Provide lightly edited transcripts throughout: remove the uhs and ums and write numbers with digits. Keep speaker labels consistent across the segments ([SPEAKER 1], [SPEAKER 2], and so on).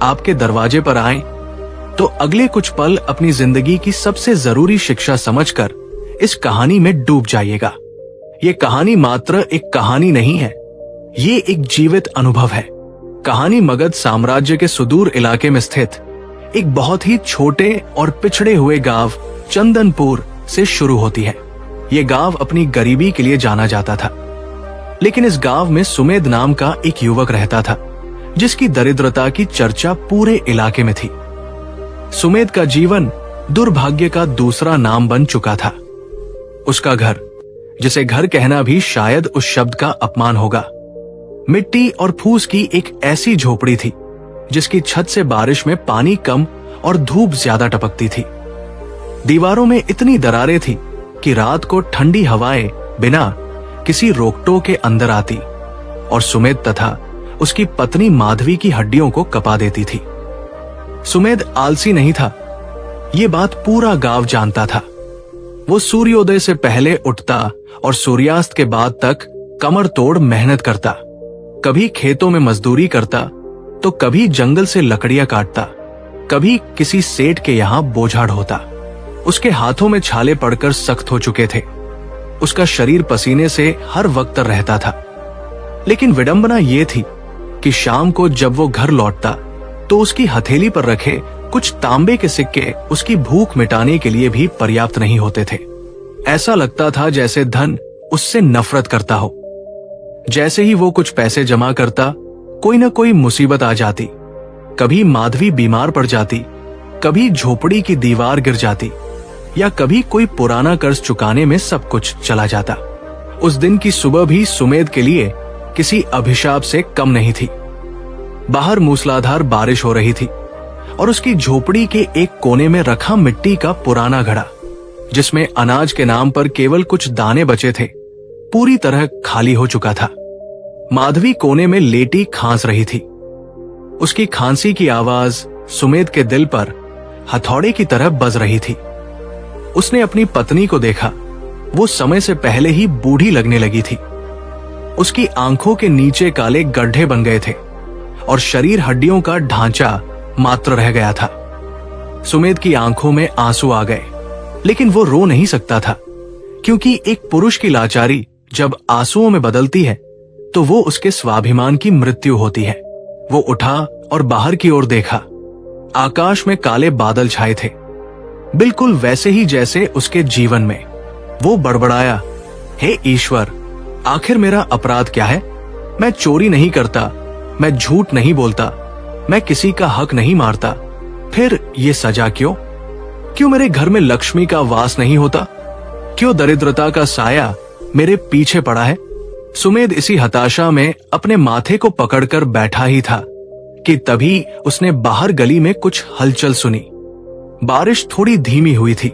[SPEAKER 1] आपके दरवाजे पर आए तो अगले कुछ पल अपनी जिंदगी की सबसे जरूरी शिक्षा समझकर इस कहानी में डूब जाइएगा। ये कहानी मात्र एक कहानी नहीं है, ये एक जीवित अनुभव है। कहानी मगध साम्राज्य के सुदूर इलाके में स्थित एक बहुत ही छोटे और पिछड़े हुए गांव चंदनपुर से शुरू होती है। ये गांव अपनी गरीबी के लिए जाना जाता था, लेकिन इस गांव में सुमेध नाम का एक युवक रहता था जिसकी दरिद्रता की चर्चा पूरे इलाके में थी। सुमेध का जीवन दुर्भाग्य का दूसरा नाम बन चुका था। उसका घर, जिसे घर कहना भी शायद उस शब्द का अपमान होगा, मिट्टी और फूस की एक ऐसी झोपड़ी थी जिसकी छत से बारिश में पानी कम और धूप ज्यादा टपकती थी। दीवारों में इतनी दरारें थी कि रात को ठंडी हवाएं बिना किसी रोकटोक के अंदर आती और सुमेध तथा उसकी पत्नी माधवी की हड्डियों को कपा देती थी। सुमेध आलसी नहीं था, ये बात पूरा गांव जानता था। वो सूर्योदय से पहले उठता और सूर्यास्त के बाद तक कमर तोड़ मेहनत करता। कभी खेतों में मजदूरी करता तो कभी जंगल से लकड़ियां काटता, कभी किसी सेठ के यहां बोझा ढोता। उसके हाथों में छाले पड़कर सख्त हो चुके थे। उसका शरीर पसीने से हर वक्त रहता था। लेकिन विडंबना यह थी कि शाम को जब वो घर लौटता तो उसकी हथेली पर रखे कुछ तांबे के सिक्के उसकी भूख मिटाने के लिए भी पर्याप्त नहीं होते थे। ऐसा लगता था जैसे धन उससे नफरत करता हो। जैसे ही वो कुछ पैसे जमा करता, कोई न कोई मुसीबत आ जाती। कभी माधवी बीमार पड़ जाती, कभी झोपड़ी की दीवार गिर जाती, या कभी कोई पुराना कर्ज चुकाने में सब कुछ चला जाता। उस दिन की सुबह भी सुमेध के लिए किसी अभिशाप से कम नहीं थी। बाहर मूसलाधार बारिश हो रही थी और उसकी झोपड़ी के एक कोने में रखा मिट्टी का पुराना घड़ा, जिसमें अनाज के नाम पर केवल कुछ दाने बचे थे, पूरी तरह खाली हो चुका था। माधवी कोने में लेटी खांस रही थी। उसकी खांसी की आवाज सुमेध के दिल पर हथौड़े की तरह बज रही थी। उसने अपनी पत्नी को देखा। वो समय से पहले ही बूढ़ी लगने लगी थी। उसकी आंखों के नीचे काले गड्ढे बन गए थे और शरीर हड्डियों का ढांचा मात्र रह गया था। सुमेध की आंखों में आंसू आ गए, लेकिन वो रो नहीं सकता था, क्योंकि एक पुरुष की लाचारी जब आंसुओं में बदलती है तो वो उसके स्वाभिमान की मृत्यु होती है। वो उठा और बाहर की ओर देखा। आकाश में काले बादल छाए थे, बिल्कुल वैसे ही जैसे उसके जीवन में। वो बड़बड़ाया, हे ईश्वर, आखिर मेरा अपराध क्या है? मैं चोरी नहीं करता, मैं झूठ नहीं बोलता, मैं किसी का हक नहीं मारता, फिर ये सजा क्यों? क्यों मेरे घर में लक्ष्मी का वास नहीं होता? क्यों दरिद्रता का साया मेरे पीछे पड़ा है? सुमेध इसी हताशा में अपने माथे को पकड़कर बैठा ही था कि तभी उसने बाहर गली में कुछ हलचल सुनी। बारिश थोड़ी धीमी हुई थी।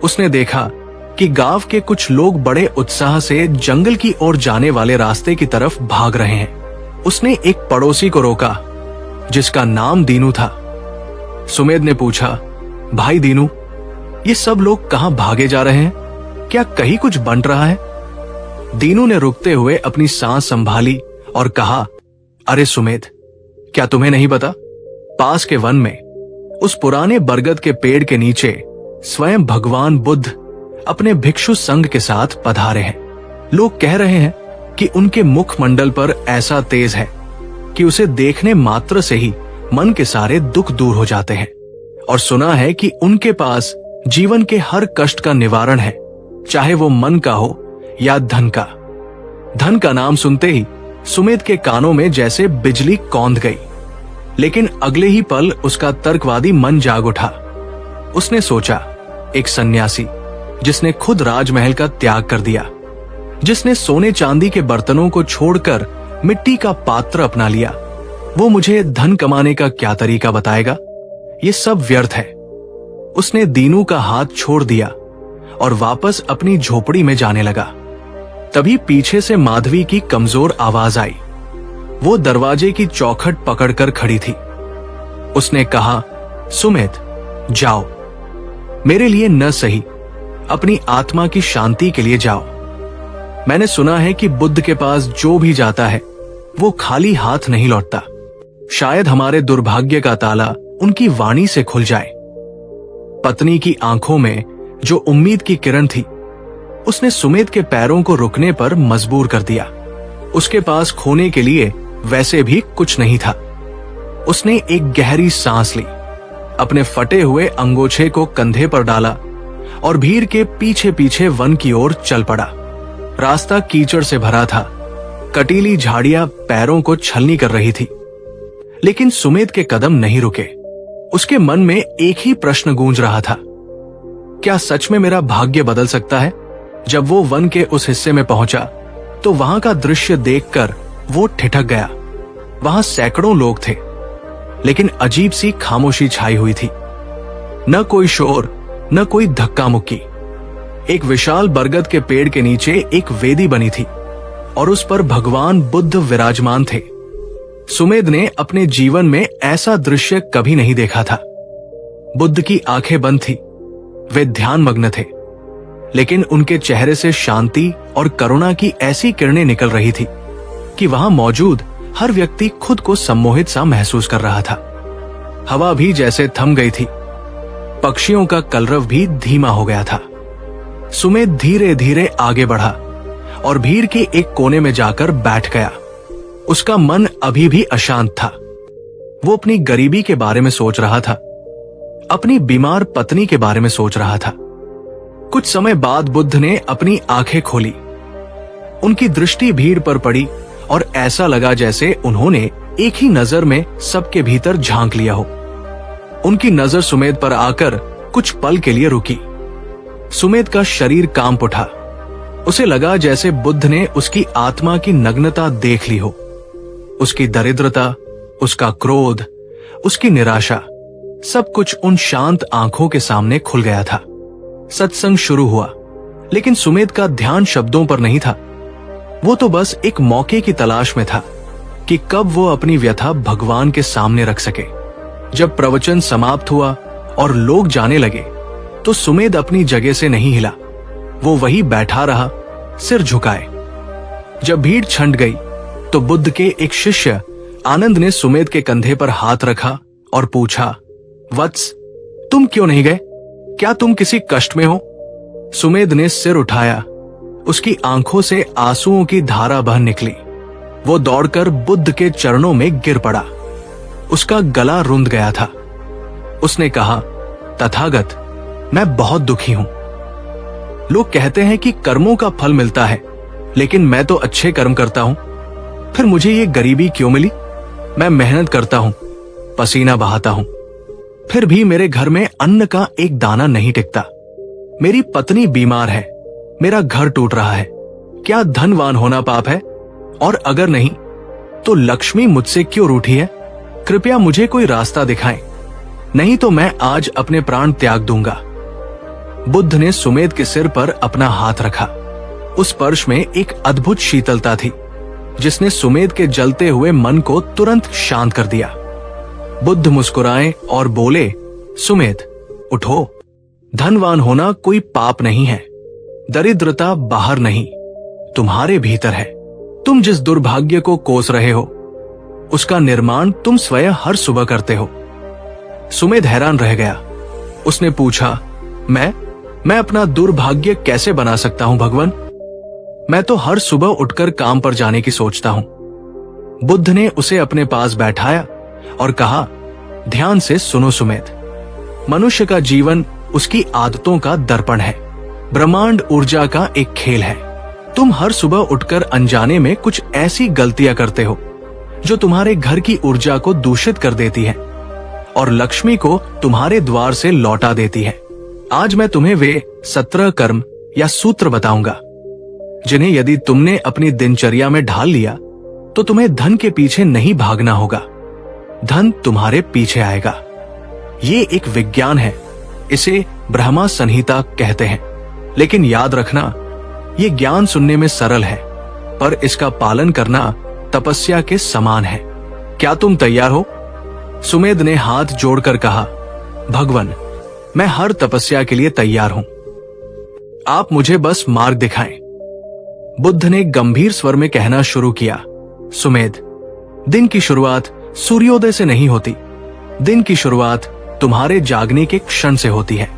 [SPEAKER 1] उसने देखा कि गांव के कुछ लोग बड़े उत्साह से जंगल की ओर जाने वाले रास्ते की तरफ भाग रहे हैं। उसने एक पड़ोसी को रोका जिसका नाम दीनू था। सुमेध ने पूछा, भाई दीनू, ये सब लोग कहां भागे जा रहे हैं? क्या कहीं कुछ बन रहा है? दीनू ने रुकते हुए अपनी सांस संभाली और कहा, अरे सुमेध, क्या तुम्हें नहीं पता? पास के वन में उस पुराने बरगद के पेड़ के नीचे स्वयं भगवान बुद्ध अपने भिक्षु संघ के साथ पधारे हैं। लोग कह रहे हैं कि उनके मुखमंडल पर ऐसा तेज है कि उसे देखने मात्र से ही मन के सारे दुख दूर हो जाते हैं। और सुना है कि उनके पास जीवन के हर कष्ट का निवारण है, चाहे वो मन का हो या धन का। धन का नाम सुनते ही सुमेध के कानों में जैसे बिजली कौंध गई, लेकिन अगले ही पल उसका तर्कवादी मन जाग उठा। उसने सोचा, एक सन्यासी जिसने खुद राजमहल का त्याग कर दिया, जिसने सोने चांदी के बर्तनों को छोड़कर मिट्टी का पात्र अपना लिया, वो मुझे धन कमाने का क्या तरीका बताएगा? ये सब व्यर्थ है। उसने दीनू का हाथ छोड़ दिया और वापस अपनी झोपड़ी में जाने लगा। तभी पीछे से माधवी की कमजोर आवाज आई। वो दरवाजे की चौखट पकड़कर खड़ी थी। उसने कहा, सुमेध, जाओ, मेरे लिए न सही, अपनी आत्मा की शांति के लिए जाओ। मैंने सुना है कि बुद्ध के पास जो भी जाता है वो खाली हाथ नहीं लौटता। शायद हमारे दुर्भाग्य का ताला उनकी वाणी से खुल जाए। पत्नी की आंखों में जो उम्मीद की किरण थी, उसने सुमेध के पैरों को रुकने पर मजबूर कर दिया। उसके पास खोने के लिए वैसे भी कुछ नहीं था। उसने एक गहरी सांस ली, अपने फटे हुए अंगोछे को कंधे पर डाला और भीड़ के पीछे पीछे वन की ओर चल पड़ा। रास्ता कीचड़ से भरा था, कटीली झाड़ियां पैरों को छलनी कर रही थी, लेकिन सुमेध के कदम नहीं रुके। उसके मन में एक ही प्रश्न गूंज रहा था, क्या सच में मेरा भाग्य बदल सकता है? जब वो वन के उस हिस्से में पहुंचा तो वहां का दृश्य देखकर वो ठिठक गया। वहां सैकड़ों लोग थे, लेकिन अजीब सी खामोशी छाई हुई थी। न कोई शोर, न कोई धक्का मुक्की। एक विशाल बरगद के पेड़ के नीचे एक वेदी बनी थी और उस पर भगवान बुद्ध विराजमान थे। सुमेध ने अपने जीवन में ऐसा दृश्य कभी नहीं देखा था। बुद्ध की आंखें बंद थी, वे ध्यान मग्न थे, लेकिन उनके चेहरे से शांति और करुणा की ऐसी किरणें निकल रही थी कि वहां मौजूद हर व्यक्ति खुद को सम्मोहित सा महसूस कर रहा था। हवा भी जैसे थम गई थी, पक्षियों का कलरव भी धीमा हो गया था। सुमेध धीरे धीरे आगे बढ़ा और भीड़ के एक कोने में जाकर बैठ गया। उसका मन अभी भी अशांत था। वो अपनी गरीबी के बारे में सोच रहा था, अपनी बीमार पत्नी के बारे में सोच रहा था। कुछ समय बाद बुद्ध ने अपनी आंखें खोली। उनकी दृष्टि भीड़ पर पड़ी और ऐसा लगा जैसे उन्होंने एक ही नजर में सबके भीतर झांक लिया हो। उनकी नजर सुमेध पर आकर कुछ पल के लिए रुकी। सुमेध का शरीर कांप उठा। उसे लगा जैसे बुद्ध ने उसकी आत्मा की नग्नता देख ली हो। उसकी दरिद्रता, उसका क्रोध, उसकी निराशा, सब कुछ उन शांत आंखों के सामने खुल गया था। सत्संग शुरू हुआ, लेकिन सुमेध का ध्यान शब्दों पर नहीं था। वो तो बस एक मौके की तलाश में था कि कब वो अपनी व्यथा भगवान के सामने रख सके। जब प्रवचन समाप्त हुआ और लोग जाने लगे, तो सुमेध अपनी जगह से नहीं हिला। वो वही बैठा रहा, सिर झुकाए। जब भीड़ छंट गई तो बुद्ध के एक शिष्य आनंद ने सुमेध के कंधे पर हाथ रखा और पूछा, वत्स, तुम क्यों नहीं गए? क्या तुम किसी कष्ट में हो? सुमेध ने सिर उठाया। उसकी आंखों से आंसुओं की धारा बह निकली। वो दौड़कर बुद्ध के चरणों में गिर पड़ा। उसका गला रुंध गया था। उसने कहा, तथागत, मैं बहुत दुखी हूं। लोग कहते हैं कि कर्मों का फल मिलता है, लेकिन मैं तो अच्छे कर्म करता हूं, फिर मुझे ये गरीबी क्यों मिली? मैं मेहनत करता हूं, पसीना बहाता हूं, फिर भी मेरे घर में अन्न का एक दाना नहीं टिकता। मेरी पत्नी बीमार है, मेरा घर टूट रहा है। क्या धनवान होना पाप है? और अगर नहीं, तो लक्ष्मी मुझसे क्यों रूठी है? कृपया मुझे कोई रास्ता दिखाएं, नहीं तो मैं आज अपने प्राण त्याग दूंगा। बुद्ध ने सुमेध के सिर पर अपना हाथ रखा। उस स्पर्श में एक अद्भुत शीतलता थी, जिसने सुमेध के जलते हुए मन को तुरंत शांत कर दिया। बुद्ध मुस्कुराए और बोले, सुमेध, उठो। धनवान होना कोई पाप नहीं है। दरिद्रता बाहर नहीं, तुम्हारे भीतर है। तुम जिस दुर्भाग्य को कोस रहे हो, उसका निर्माण तुम स्वयं हर सुबह करते हो। सुमेध हैरान रह गया। उसने पूछा, मैं अपना दुर्भाग्य कैसे बना सकता हूं भगवान? मैं तो हर सुबह उठकर काम पर जाने की सोचता हूं। बुद्ध ने उसे अपने पास बैठाया और कहा, ध्यान से सुनो सुमेध। मनुष्य का जीवन उसकी आदतों का दर्पण है। ब्रह्मांड ऊर्जा का एक खेल है। तुम हर सुबह उठकर अनजाने में कुछ ऐसी गलतियां करते हो जो तुम्हारे घर की ऊर्जा को दूषित कर देती है और लक्ष्मी को तुम्हारे द्वार से लौटा देती है। आज मैं तुम्हें वे 17 कर्म या सूत्र बताऊंगा, जिन्हें यदि तुमने अपनी दिनचर्या में ढाल लिया तो तुम्हें धन के पीछे नहीं भागना होगा, धन तुम्हारे पीछे आएगा। ये एक विज्ञान है, इसे ब्रह्मा संहिता कहते हैं। लेकिन याद रखना, ये ज्ञान सुनने में सरल है, पर इसका पालन करना तपस्या के समान है। क्या तुम तैयार हो? सुमेध ने हाथ जोड़कर कहा, भगवान, मैं हर तपस्या के लिए तैयार हूं। आप मुझे बस मार्ग दिखाएं। बुद्ध ने गंभीर स्वर में कहना शुरू किया, सुमेध, दिन की शुरुआत सूर्योदय से नहीं होती। दिन की शुरुआत तुम्हारे जागने के क्षण से होती है।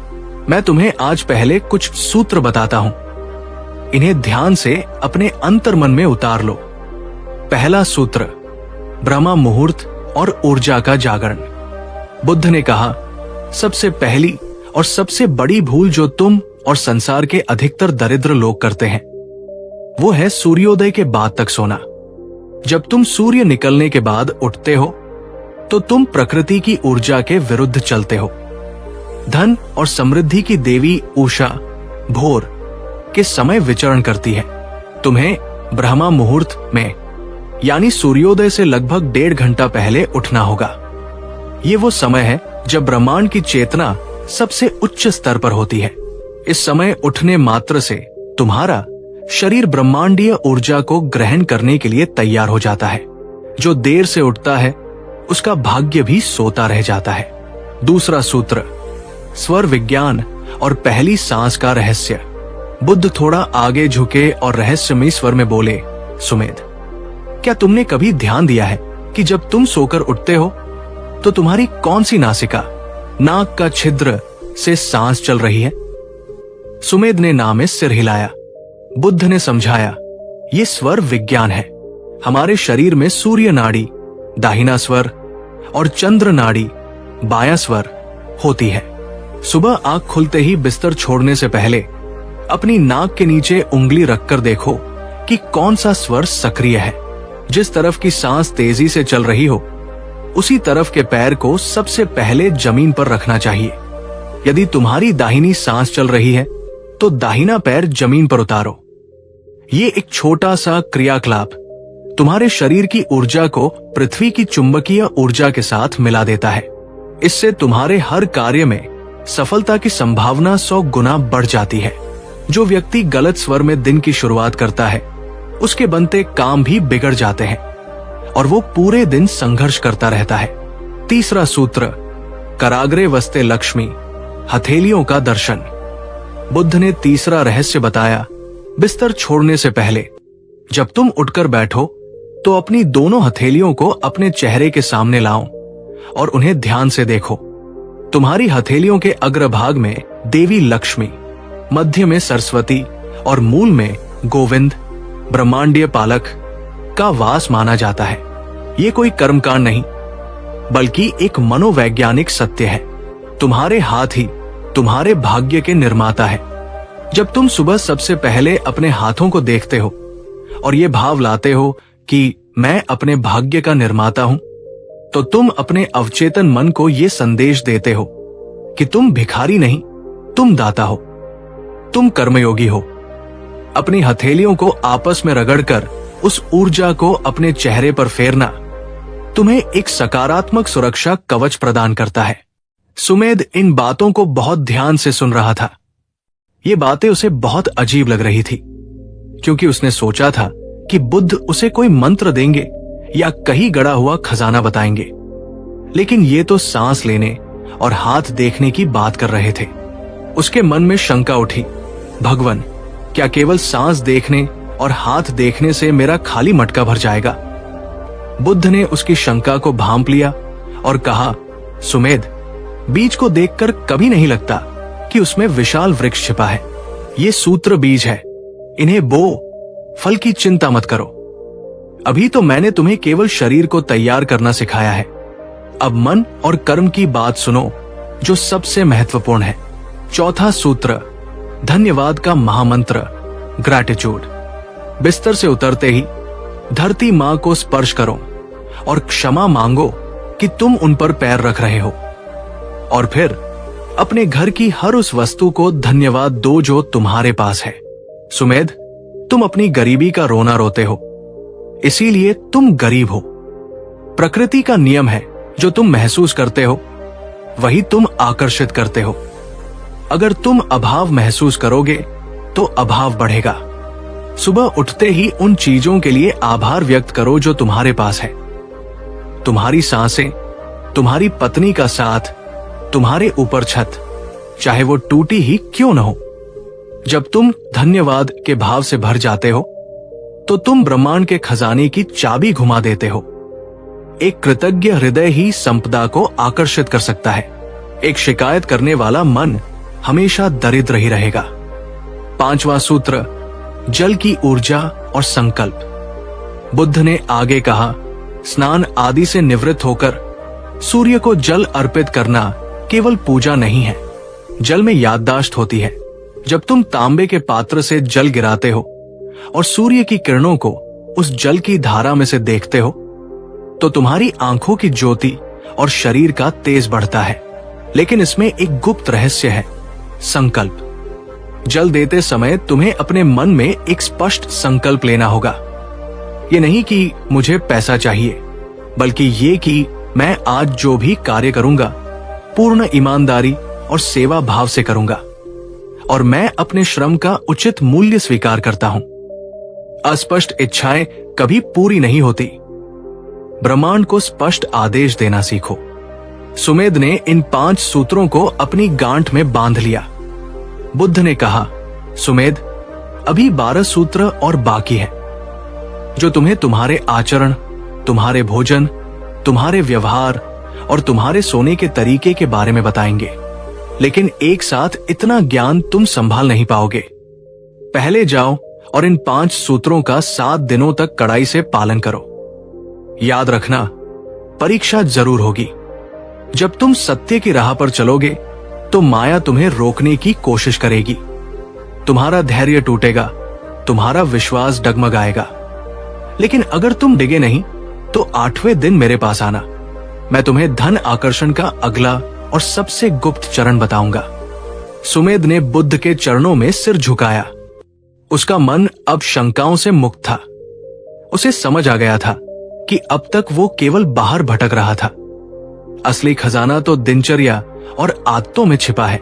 [SPEAKER 1] मैं तुम्हें आज पहले कुछ सूत्र बताता हूं, इन्हें ध्यान से अपने अंतर्मन में उतार लो। पहला सूत्र, ब्रह्म मुहूर्त और ऊर्जा का जागरण। बुद्ध ने कहा, सबसे पहली और सबसे बड़ी भूल जो तुम और संसार के अधिकतर दरिद्र लोग करते हैं वो है सूर्योदय के बाद तक सोना। जब तुम सूर्य निकलने के बाद उठते हो तो तुम प्रकृति की ऊर्जा के विरुद्ध चलते हो। धन और समृद्धि की देवी उषा भोर के समय विचरण करती है। तुम्हें ब्रह्म मुहूर्त में यानी सूर्योदय से लगभग 1.5 घंटा पहले उठना होगा। ये वो समय है जब ब्रह्मांड की चेतना सबसे उच्च स्तर पर होती है। इस समय उठने मात्र से तुम्हारा शरीर ब्रह्मांडीय ऊर्जा को ग्रहण करने के लिए तैयार हो जाता है। जो देर से उठता है उसका भाग्य भी सोता रह जाता है। दूसरा सूत्र, स्वर विज्ञान और पहली सांस का रहस्य। बुद्ध थोड़ा आगे झुके और रहस्यमयी स्वर में बोले, सुमेध, क्या तुमने कभी ध्यान दिया है कि जब तुम सोकर उठते हो तो तुम्हारी कौन सी नासिका, नाक का छिद्र से सांस चल रही है? सुमेध ने ना में सिर हिलाया। बुद्ध ने समझाया, ये स्वर विज्ञान है। हमारे शरीर में सूर्य नाड़ी दाहिना स्वर और चंद्र नाड़ी बायां स्वर होती है। सुबह आंख खुलते ही बिस्तर छोड़ने से पहले अपनी नाक के नीचे उंगली रखकर देखो कि कौन सा स्वर सक्रिय है। जिस तरफ की सांस तेजी से चल रही हो उसी तरफ के पैर को सबसे पहले जमीन पर रखना चाहिए। यदि तुम्हारी दाहिनी सांस चल रही है तो दाहिना पैर जमीन पर उतारो। ये एक छोटा सा क्रियाकलाप तुम्हारे शरीर की ऊर्जा को पृथ्वी की चुंबकीय ऊर्जा के साथ मिला देता है। इससे तुम्हारे हर कार्य में सफलता की संभावना 100 गुना बढ़ जाती है। जो व्यक्ति गलत स्वर में दिन की शुरुआत करता है उसके बनते काम भी बिगड़ जाते हैं और वो पूरे दिन संघर्ष करता रहता है। तीसरा सूत्र, कराग्रे वस्ते लक्ष्मी, हथेलियों का दर्शन। बुद्ध ने तीसरा रहस्य बताया, बिस्तर छोड़ने से पहले जब तुम उठकर बैठो तो अपनी दोनों हथेलियों को अपने चेहरे के सामने लाओ और उन्हें ध्यान से देखो। तुम्हारी हथेलियों के अग्रभाग में देवी लक्ष्मी, मध्य में सरस्वती और मूल में गोविंद, ब्रह्मांडीय पालक का वास माना जाता है। ये कोई कर्मकांड नहीं बल्कि एक मनोवैज्ञानिक सत्य है। तुम्हारे हाथ ही तुम्हारे भाग्य के निर्माता है। जब तुम सुबह सबसे पहले अपने हाथों को देखते हो और ये भाव लाते हो कि मैं अपने भाग्य का निर्माता हूं, तो तुम अपने अवचेतन मन को ये संदेश देते हो कि तुम भिखारी नहीं, तुम दाता हो, तुम कर्मयोगी हो। अपनी हथेलियों को आपस में रगड़कर उस ऊर्जा को अपने चेहरे पर फेरना तुम्हें एक सकारात्मक सुरक्षा कवच प्रदान करता है। सुमेध इन बातों को बहुत ध्यान से सुन रहा था। ये बातें उसे बहुत अजीब लग रही थी क्योंकि उसने सोचा था कि बुद्ध उसे कोई मंत्र देंगे या कहीं गड़ा हुआ खजाना बताएंगे, लेकिन ये तो सांस लेने और हाथ देखने की बात कर रहे थे। उसके मन में शंका उठी, भगवान, क्या केवल सांस देखने और हाथ देखने से मेरा खाली मटका भर जाएगा? बुद्ध ने उसकी शंका को भांप लिया और कहा, सुमेध, बीज को देखकर कभी नहीं लगता कि उसमें विशाल वृक्ष छिपा है। ये सूत्र बीज है, इन्हें बो, फल की चिंता मत करो। अभी तो मैंने तुम्हें केवल शरीर को तैयार करना सिखाया है। अब मन और कर्म की बात सुनो जो सबसे महत्वपूर्ण है। चौथा सूत्र, धन्यवाद का महामंत्र, ग्रैटिट्यूड। बिस्तर से उतरते ही धरती मां को स्पर्श करो और क्षमा मांगो कि तुम उन पर पैर रख रहे हो, और फिर अपने घर की हर उस वस्तु को धन्यवाद दो जो तुम्हारे पास है। सुमेध, तुम अपनी गरीबी का रोना रोते हो, इसीलिए तुम गरीब हो। प्रकृति का नियम है, जो तुम महसूस करते हो वही तुम आकर्षित करते हो। अगर तुम अभाव महसूस करोगे तो अभाव बढ़ेगा। सुबह उठते ही उन चीजों के लिए आभार व्यक्त करो जो तुम्हारे पास है। तुम्हारी सांसें, तुम्हारी पत्नी का साथ, तुम्हारे ऊपर छत, चाहे वो टूटी ही क्यों न हो। जब तुम धन्यवाद के भाव से भर जाते हो तो तुम ब्रह्मांड के खजाने की चाबी घुमा देते हो एक कृतज्ञ हृदय ही संपदा को आकर्षित कर सकता है। एक शिकायत करने वाला मन हमेशा दरिद्र ही रहेगा। 5वां सूत्र, जल की ऊर्जा और संकल्प। बुद्ध ने आगे कहा, स्नान आदि से निवृत्त होकर सूर्य को जल अर्पित करना केवल पूजा नहीं है। जल में याददाश्त होती है। जब तुम तांबे के पात्र से जल गिराते हो और सूर्य की किरणों को उस जल की धारा में से देखते हो तो तुम्हारी आंखों की ज्योति और शरीर का तेज बढ़ता है। लेकिन इसमें एक गुप्त रहस्य है, संकल्प। जल देते समय तुम्हें अपने मन में एक स्पष्ट संकल्प लेना होगा। ये नहीं कि मुझे पैसा चाहिए, बल्कि ये कि मैं आज जो भी कार्य करूंगा पूर्ण ईमानदारी और सेवा भाव से करूंगा और मैं अपने श्रम का उचित मूल्य स्वीकार करता हूं। अस्पष्ट इच्छाएं कभी पूरी नहीं होती। ब्रह्मांड को स्पष्ट आदेश देना सीखो। सुमेध ने इन 5 सूत्रों को अपनी गांठ में बांध लिया। बुद्ध ने कहा, सुमेध, अभी 12 सूत्र और बाकी है जो तुम्हें तुम्हारे आचरण, तुम्हारे भोजन, तुम्हारे व्यवहार और तुम्हारे सोने के तरीके के बारे में बताएंगे। लेकिन एक साथ इतना ज्ञान तुम संभाल नहीं पाओगे। पहले जाओ और इन 5 सूत्रों का 7 दिनों तक कड़ाई से पालन करो। याद रखना, परीक्षा जरूर होगी। जब तुम सत्य की राह पर चलोगे तो माया तुम्हें रोकने की कोशिश करेगी। तुम्हारा धैर्य टूटेगा, तुम्हारा विश्वास डगमगाएगा। लेकिन अगर तुम डिगे नहीं तो 8वें दिन मेरे पास आना। मैं तुम्हें धन आकर्षण का अगला और सबसे गुप्त चरण बताऊंगा। सुमेध ने बुद्ध के चरणों में सिर झुकाया। उसका मन अब शंकाओं से मुक्त था। उसे समझ आ गया था कि अब तक वो केवल बाहर भटक रहा था। असली खजाना तो दिनचर्या और आदतों में छिपा है।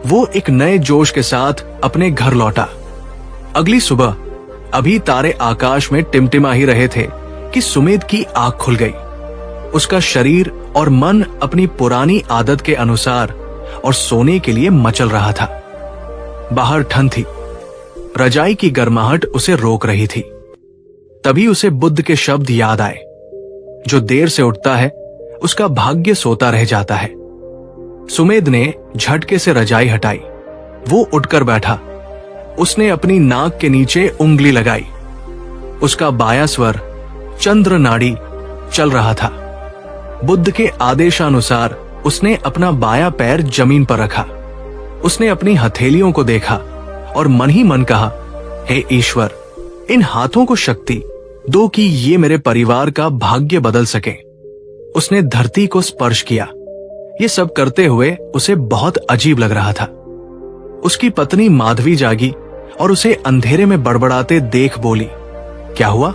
[SPEAKER 1] वो एक नए जोश के साथ अपने घर लौटा। अगली सुबह अभी तारे आकाश में टिमटिमा ही रहे थे कि सुमेध की आंख खुल गई। उसका शरीर और मन अपनी पुरानी आदत के अनुसार और सोने के लिए मचल रहा था। बाहर ठंड थी। रजाई की गर्माहट उसे रोक रही थी। तभी उसे बुद्ध के शब्द याद आए, जो देर से उठता है उसका भाग्य सोता रह जाता है। सुमेध ने झटके से रजाई हटाई। वो उठकर बैठा। उसने अपनी नाक के नीचे उंगली लगाई। उसका बायां स्वर चंद्र नाड़ी चल रहा था। बुद्ध के आदेशानुसार उसने अपना बायां पैर जमीन पर रखा। उसने अपनी हथेलियों को देखा और मन ही मन कहा, हे ईश्वर, इन हाथों को शक्ति दो कि ये मेरे परिवार का भाग्य बदल सके। उसने धरती को स्पर्श किया। ये सब करते हुए उसे बहुत अजीब लग रहा था। उसकी पत्नी माधवी जागी और उसे अंधेरे में बड़बड़ाते देख बोली, क्या हुआ?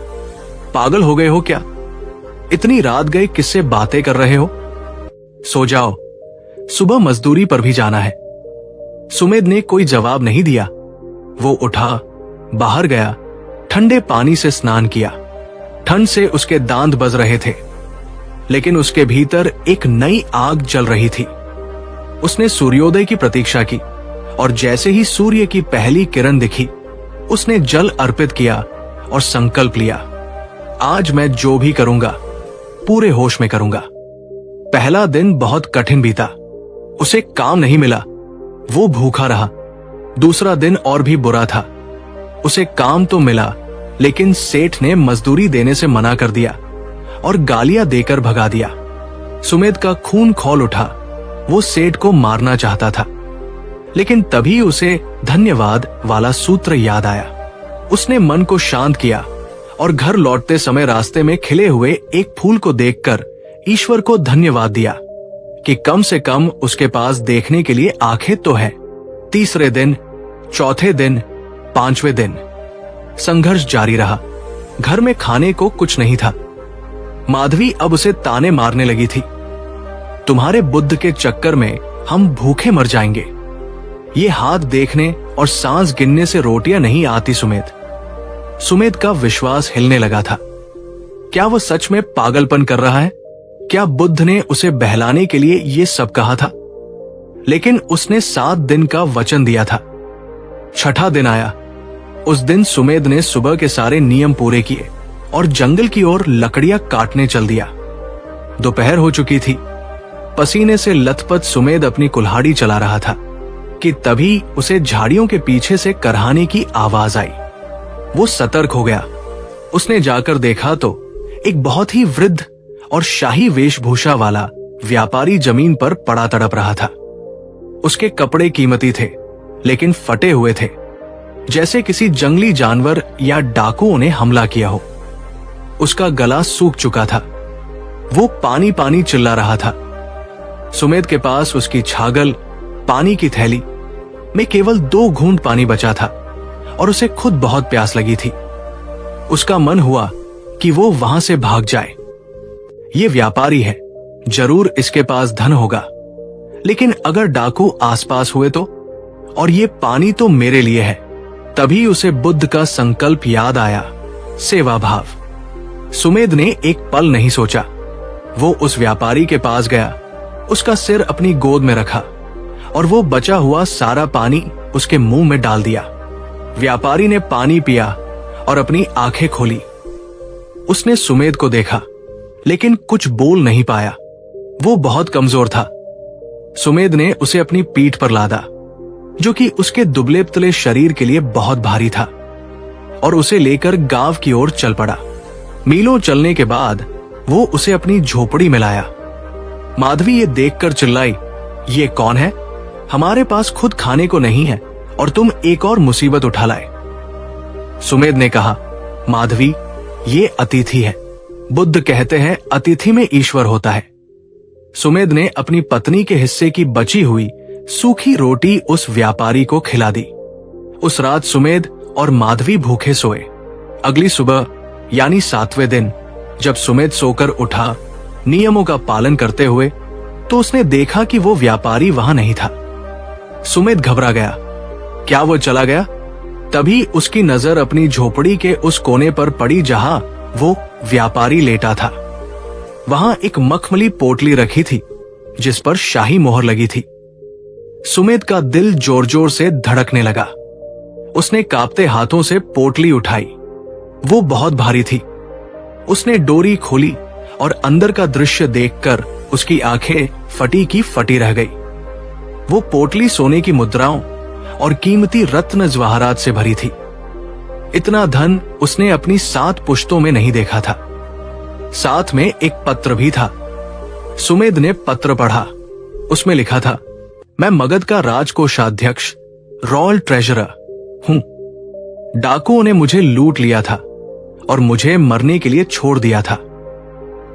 [SPEAKER 1] पागल हो गए हो क्या? इतनी रात गए किससे बातें कर रहे हो? सो जाओ, सुबह मजदूरी पर भी जाना है। सुमेध ने कोई जवाब नहीं दिया। वो उठा, बाहर गया, ठंडे पानी से स्नान किया। ठंड से उसके दांत बज रहे थे, लेकिन उसके भीतर एक नई आग जल रही थी। उसने सूर्योदय की प्रतीक्षा की और जैसे ही सूर्य की पहली किरण दिखी, उसने जल अर्पित किया और संकल्प लिया, आज मैं जो भी करूंगा पूरे होश में करूंगा। पहला दिन बहुत कठिन बीता। उसे काम नहीं मिला। वो भूखा रहा। दूसरा दिन और भी बुरा था। उसे काम तो मिला, लेकिन सेठ ने मजदूरी देने से मना कर दिया और गालियां देकर भगा दिया। सुमेध का खून खौल उठा। वो सेठ को मारना चाहता था, लेकिन तभी उसे धन्यवाद वाला सूत्र याद आया। उसने मन को शांत किया और घर लौटते समय रास्ते में खिले हुए एक फूल को देखकर ईश्वर को धन्यवाद दिया कि कम से कम उसके पास देखने के लिए आंखें तो है। तीसरे दिन, चौथे दिन, 5वें दिन संघर्ष जारी रहा। घर में खाने को कुछ नहीं था। माधवी अब उसे ताने मारने लगी थी, तुम्हारे बुद्ध के चक्कर में हम भूखे मर जाएंगे। ये हाथ देखने और सांस गिनने से रोटियां नहीं आती। सुमेध का विश्वास हिलने लगा था। क्या वो सच में पागलपन कर रहा है? क्या बुद्ध ने उसे बहलाने के लिए ये सब कहा था? लेकिन उसने 7 दिन का वचन दिया था। छठा दिन आया। उस दिन सुमेध ने सुबह के सारे नियम पूरे किए और जंगल की ओर लकड़ियां काटने चल दिया। दोपहर हो चुकी थी। पसीने से लथपथ सुमेध अपनी कुल्हाड़ी चला रहा था कि तभी उसे झाड़ियों के पीछे से करहाने की आवाज आई। वो सतर्क हो गया। उसने जाकर देखा तो एक बहुत ही वृद्ध और शाही वेशभूषा वाला व्यापारी जमीन पर पड़ा तड़प रहा था। उसके कपड़े कीमती थे, लेकिन फटे हुए थे, जैसे किसी जंगली जानवर या डाकुओं ने हमला किया हो। उसका गला सूख चुका था। वो पानी पानी चिल्ला रहा था। सुमेध के पास उसकी छागल, पानी की थैली में केवल 2 घूंट पानी बचा था और उसे खुद बहुत प्यास लगी थी। उसका मन हुआ कि वो वहां से भाग जाए। ये व्यापारी है, जरूर इसके पास धन होगा, लेकिन अगर डाकू आसपास हुए तो? और ये पानी तो मेरे लिए है। तभी उसे बुद्ध का संकल्प याद आया, सेवा भाव। सुमेध ने एक पल नहीं सोचा। वो उस व्यापारी के पास गया, उसका सिर अपनी गोद में रखा और वो बचा हुआ सारा पानी उसके मुंह में डाल दिया। व्यापारी ने पानी पिया और अपनी आंखें खोली। उसने सुमेध को देखा, लेकिन कुछ बोल नहीं पाया। वो बहुत कमजोर था। सुमेध ने उसे अपनी पीठ पर लादा, जो कि उसके दुबले पतले शरीर के लिए बहुत भारी था, और उसे लेकर गांव की ओर चल पड़ा। मीलों चलने के बाद वो उसे अपनी झोपड़ी में लाया। माधवी ये देखकर चिल्लाई, ये कौन है? हमारे पास खुद खाने को नहीं है और तुम एक और मुसीबत उठा लाए। सुमेध ने कहा, माधवी, ये अतिथि है। बुद्ध कहते हैं अतिथि में ईश्वर होता है। सुमेध ने अपनी पत्नी के हिस्से की बची हुई सूखी रोटी उस व्यापारी को खिला दी। उस रात सुमेध और माधवी भूखे सोए। अगली सुबह यानी 7वें दिन जब सुमेध सोकर उठा नियमों का पालन करते हुए, तो उसने देखा कि वो व्यापारी वहां नहीं था। सुमेध घबरा गया। क्या वो चला गया? तभी उसकी नजर अपनी झोपड़ी के उस कोने पर पड़ी जहां वो व्यापारी लेटा था। वहां एक मखमली पोटली रखी थी जिस पर शाही मोहर लगी थी। सुमेध का दिल जोर जोर से धड़कने लगा। उसने कांपते हाथों से पोटली उठाई। वो बहुत भारी थी। उसने डोरी खोली और अंदर का दृश्य देखकर उसकी आंखें फटी की फटी रह गई। वो पोटली सोने की मुद्राओं और कीमती रत्न जवाहरात से भरी थी। इतना धन उसने अपनी 7 पुश्तों में नहीं देखा था। साथ में एक पत्र भी था। सुमेध ने पत्र पढ़ा। उसमें लिखा था, मैं मगध का राजकोषाध्यक्ष रॉयल ट्रेजरर हूं। डाकुओं ने मुझे लूट लिया था और मुझे मरने के लिए छोड़ दिया था।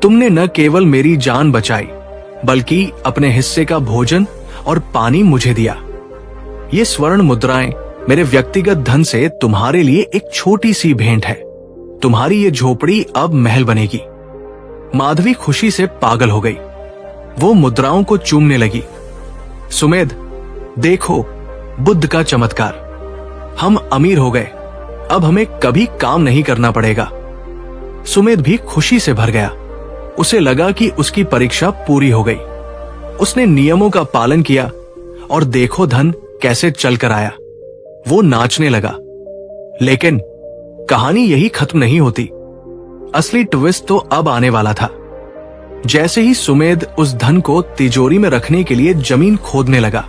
[SPEAKER 1] तुमने न केवल मेरी जान बचाई, बल्कि अपने हिस्से का भोजन और पानी मुझे दिया। ये स्वर्ण मुद्राएं मेरे व्यक्तिगत धन से तुम्हारे लिए एक छोटी सी भेंट है। तुम्हारी ये झोपड़ी अब महल बनेगी। माधवी खुशी से पागल हो गई। वो मुद्राओं को चूमने लगी। सुमेध, देखो बुद्ध का चमत्कार। हम अमीर हो गए। अब हमें कभी काम नहीं करना पड़ेगा। सुमेध भी खुशी से भर गया। उसे लगा कि उसकी परीक्षा पूरी हो गई। उसने नियमों का पालन किया और देखो धन कैसे चल कर आया। वो नाचने लगा। लेकिन कहानी यही खत्म नहीं होती। असली ट्विस्ट तो अब आने वाला था। जैसे ही सुमेध उस धन को तिजोरी में रखने के लिए जमीन खोदने लगा,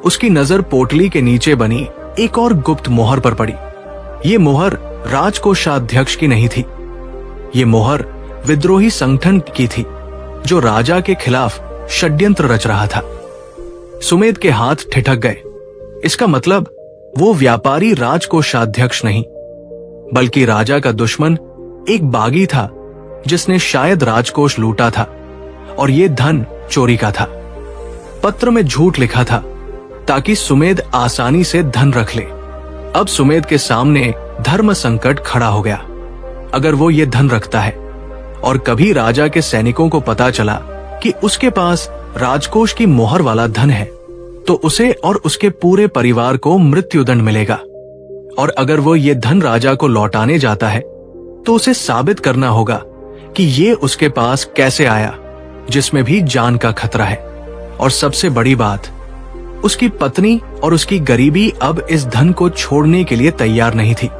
[SPEAKER 1] उसकी नजर पोटली के नीचे बनी एक और गुप्त मोहर पर पड़ी। ये मोहर राजकोषाध्यक्ष की नहीं थी। ये मोहर विद्रोही संगठन की थी जो राजा के खिलाफ षड्यंत्र रच रहा था। सुमेध के हाथ ठिठक गए। इसका मतलब वो व्यापारी राजकोषाध्यक्ष नहीं, बल्कि राजा का दुश्मन एक बागी था जिसने शायद राजकोष लूटा था और ये धन चोरी का था। पत्र में झूठ लिखा था ताकि सुमेध आसानी से धन रख ले। अब सुमेध के सामने धर्म संकट खड़ा हो गया। अगर वो ये धन रखता है और कभी राजा के सैनिकों को पता चला कि उसके पास राजकोष की मोहर वाला धन है, तो उसे और उसके पूरे परिवार को मृत्युदंड मिलेगा। और अगर वो ये धन राजा को लौटाने जाता है, तो उसे साबित करना होगा कि ये उसके पास कैसे आया, जिसमें भी जान का खतरा है। और सबसे बड़ी बात, उसकी पत्नी और उसकी गरीबी अब इस धन को छोड़ने के लिए तैयार नहीं थी।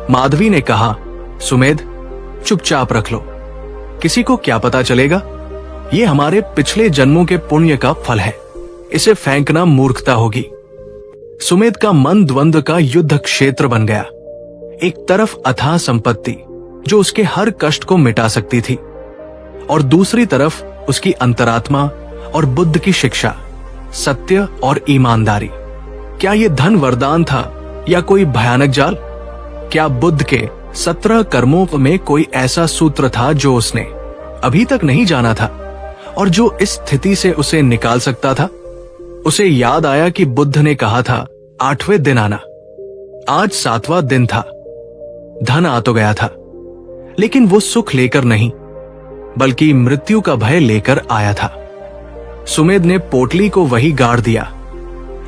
[SPEAKER 1] माधवी ने कहा, सुमेध, चुपचाप रख लो। किसी को क्या पता चलेगा? ये हमारे पिछले जन्मों के पुण्य का फल है, इसे फेंकना मूर्खता होगी। सुमेध का मन द्वंद्व का युद्ध क्षेत्र बन गया। एक तरफ अथाह संपत्ति जो उसके हर कष्ट को मिटा सकती थी, और दूसरी तरफ उसकी अंतरात्मा और बुद्ध की शिक्षा, सत्य और ईमानदारी। क्या यह धन वरदान था या कोई भयानक जाल? क्या बुद्ध के 17 कर्मों में कोई ऐसा सूत्र था जो उसने अभी तक नहीं जाना था और जो इस स्थिति से उसे निकाल सकता था? उसे याद आया कि बुद्ध ने कहा था 8वें दिन आना। आज 7वां दिन था। धन आ तो गया था, लेकिन वो सुख लेकर नहीं, बल्कि मृत्यु का भय लेकर आया था। सुमेध ने पोटली को वही गाड़ दिया,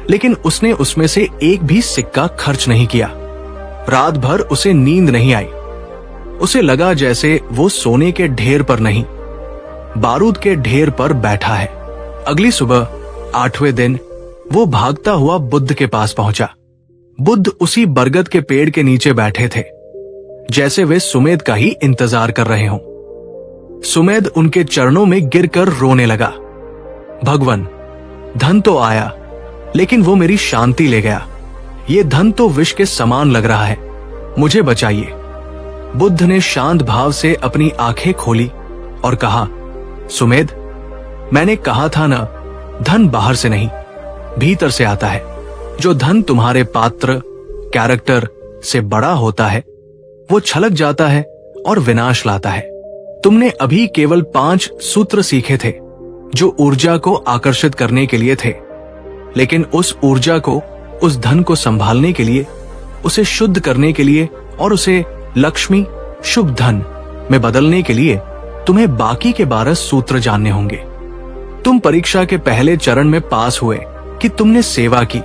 [SPEAKER 1] लेकिन उसने उसमें से एक भी सिक्का खर्च नहीं किया। रात भर उसे नींद नहीं आई। उसे लगा जैसे वो सोने के ढेर पर नहीं, बारूद के ढेर पर बैठा है। अगली सुबह 8वें दिन वो भागता हुआ बुद्ध के पास पहुंचा। बुद्ध उसी बरगद के पेड़ के नीचे बैठे थे, जैसे वे सुमेध का ही इंतजार कर रहे हों। सुमेध उनके चरणों में गिरकर रोने लगा। भगवान, धन तो आया, लेकिन वो मेरी शांति ले गया। ये धन तो विष के समान लग रहा है, मुझे बचाइए। बुद्ध ने शांत भाव से अपनी आंखें खोली और कहा, सुमेध, मैंने कहा था ना, धन बाहर से नहीं, भीतर से आता है। जो धन तुम्हारे पात्र, कैरेक्टर से बड़ा होता है, वो छलक जाता है और विनाश लाता है। तुमने अभी केवल 5 सूत्र सीखे थे जो ऊर्जा को आकर्षित करने के लिए थे, लेकिन उस ऊर्जा को, उस धन को संभालने के लिए, उसे शुद्ध करने के लिए और उसे लक्ष्मी, शुभ धन में बदलने के लिए तुम्हें बाकी के 12 सूत्र जानने होंगे। तुम परीक्षा के पहले चरण में पास हुए कि तुमने सेवा की,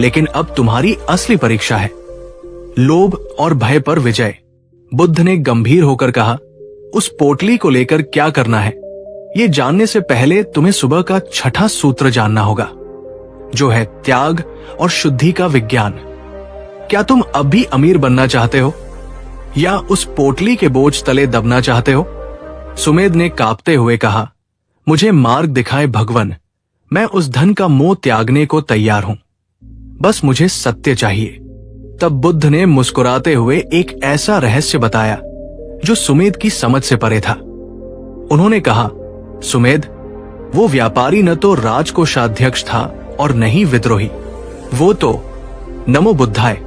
[SPEAKER 1] लेकिन अब तुम्हारी असली परीक्षा है लोभ और भय पर विजय। बुद्ध ने गंभीर होकर कहा, उस पोटली को लेकर क्या करना है, ये जानने से पहले तुम्हें सुबह का 6ठा सूत्र जानना होगा, जो है त्याग और शुद्धि का विज्ञान। क्या तुम अब भी अमीर बनना चाहते हो या उस पोटली के बोझ तले दबना चाहते हो? सुमेध ने कांपते हुए कहा, मुझे मार्ग दिखाए भगवान, मैं उस धन का मोह त्यागने को तैयार हूं, बस मुझे सत्य चाहिए। तब बुद्ध ने मुस्कुराते हुए एक ऐसा रहस्य बताया जो सुमेध की समझ से परे था। उन्होंने कहा, सुमेध, वो व्यापारी न तो राजकोषाध्यक्ष था और न ही विद्रोही, वो तो नमो बुद्धाय,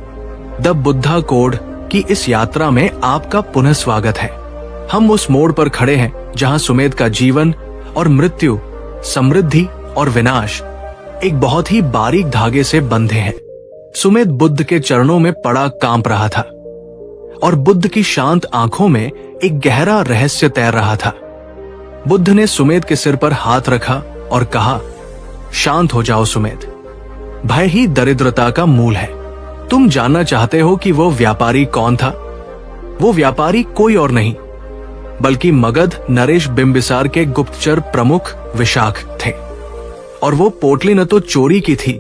[SPEAKER 1] द बुद्धा कोड की इस यात्रा में आपका पुनः स्वागत है। हम उस मोड़ पर खड़े हैं जहां सुमेध का जीवन और मृत्यु, समृद्धि और विनाश एक बहुत ही बारीक धागे से बंधे हैं। सुमेध बुद्ध के चरणों में पड़ा कांप रहा था और बुद्ध की शांत आंखों में एक गहरा रहस्य तैर रहा था। बुद्ध ने सुमेध के सिर पर हाथ रखा और कहा, शांत हो जाओ सुमेध, भय ही दरिद्रता का मूल है। तुम जानना चाहते हो कि वो व्यापारी कौन था? वो व्यापारी कोई और नहीं बल्कि मगध नरेश बिंबिसार के गुप्तचर प्रमुख विशाख थे, और वो पोटली न तो चोरी की थी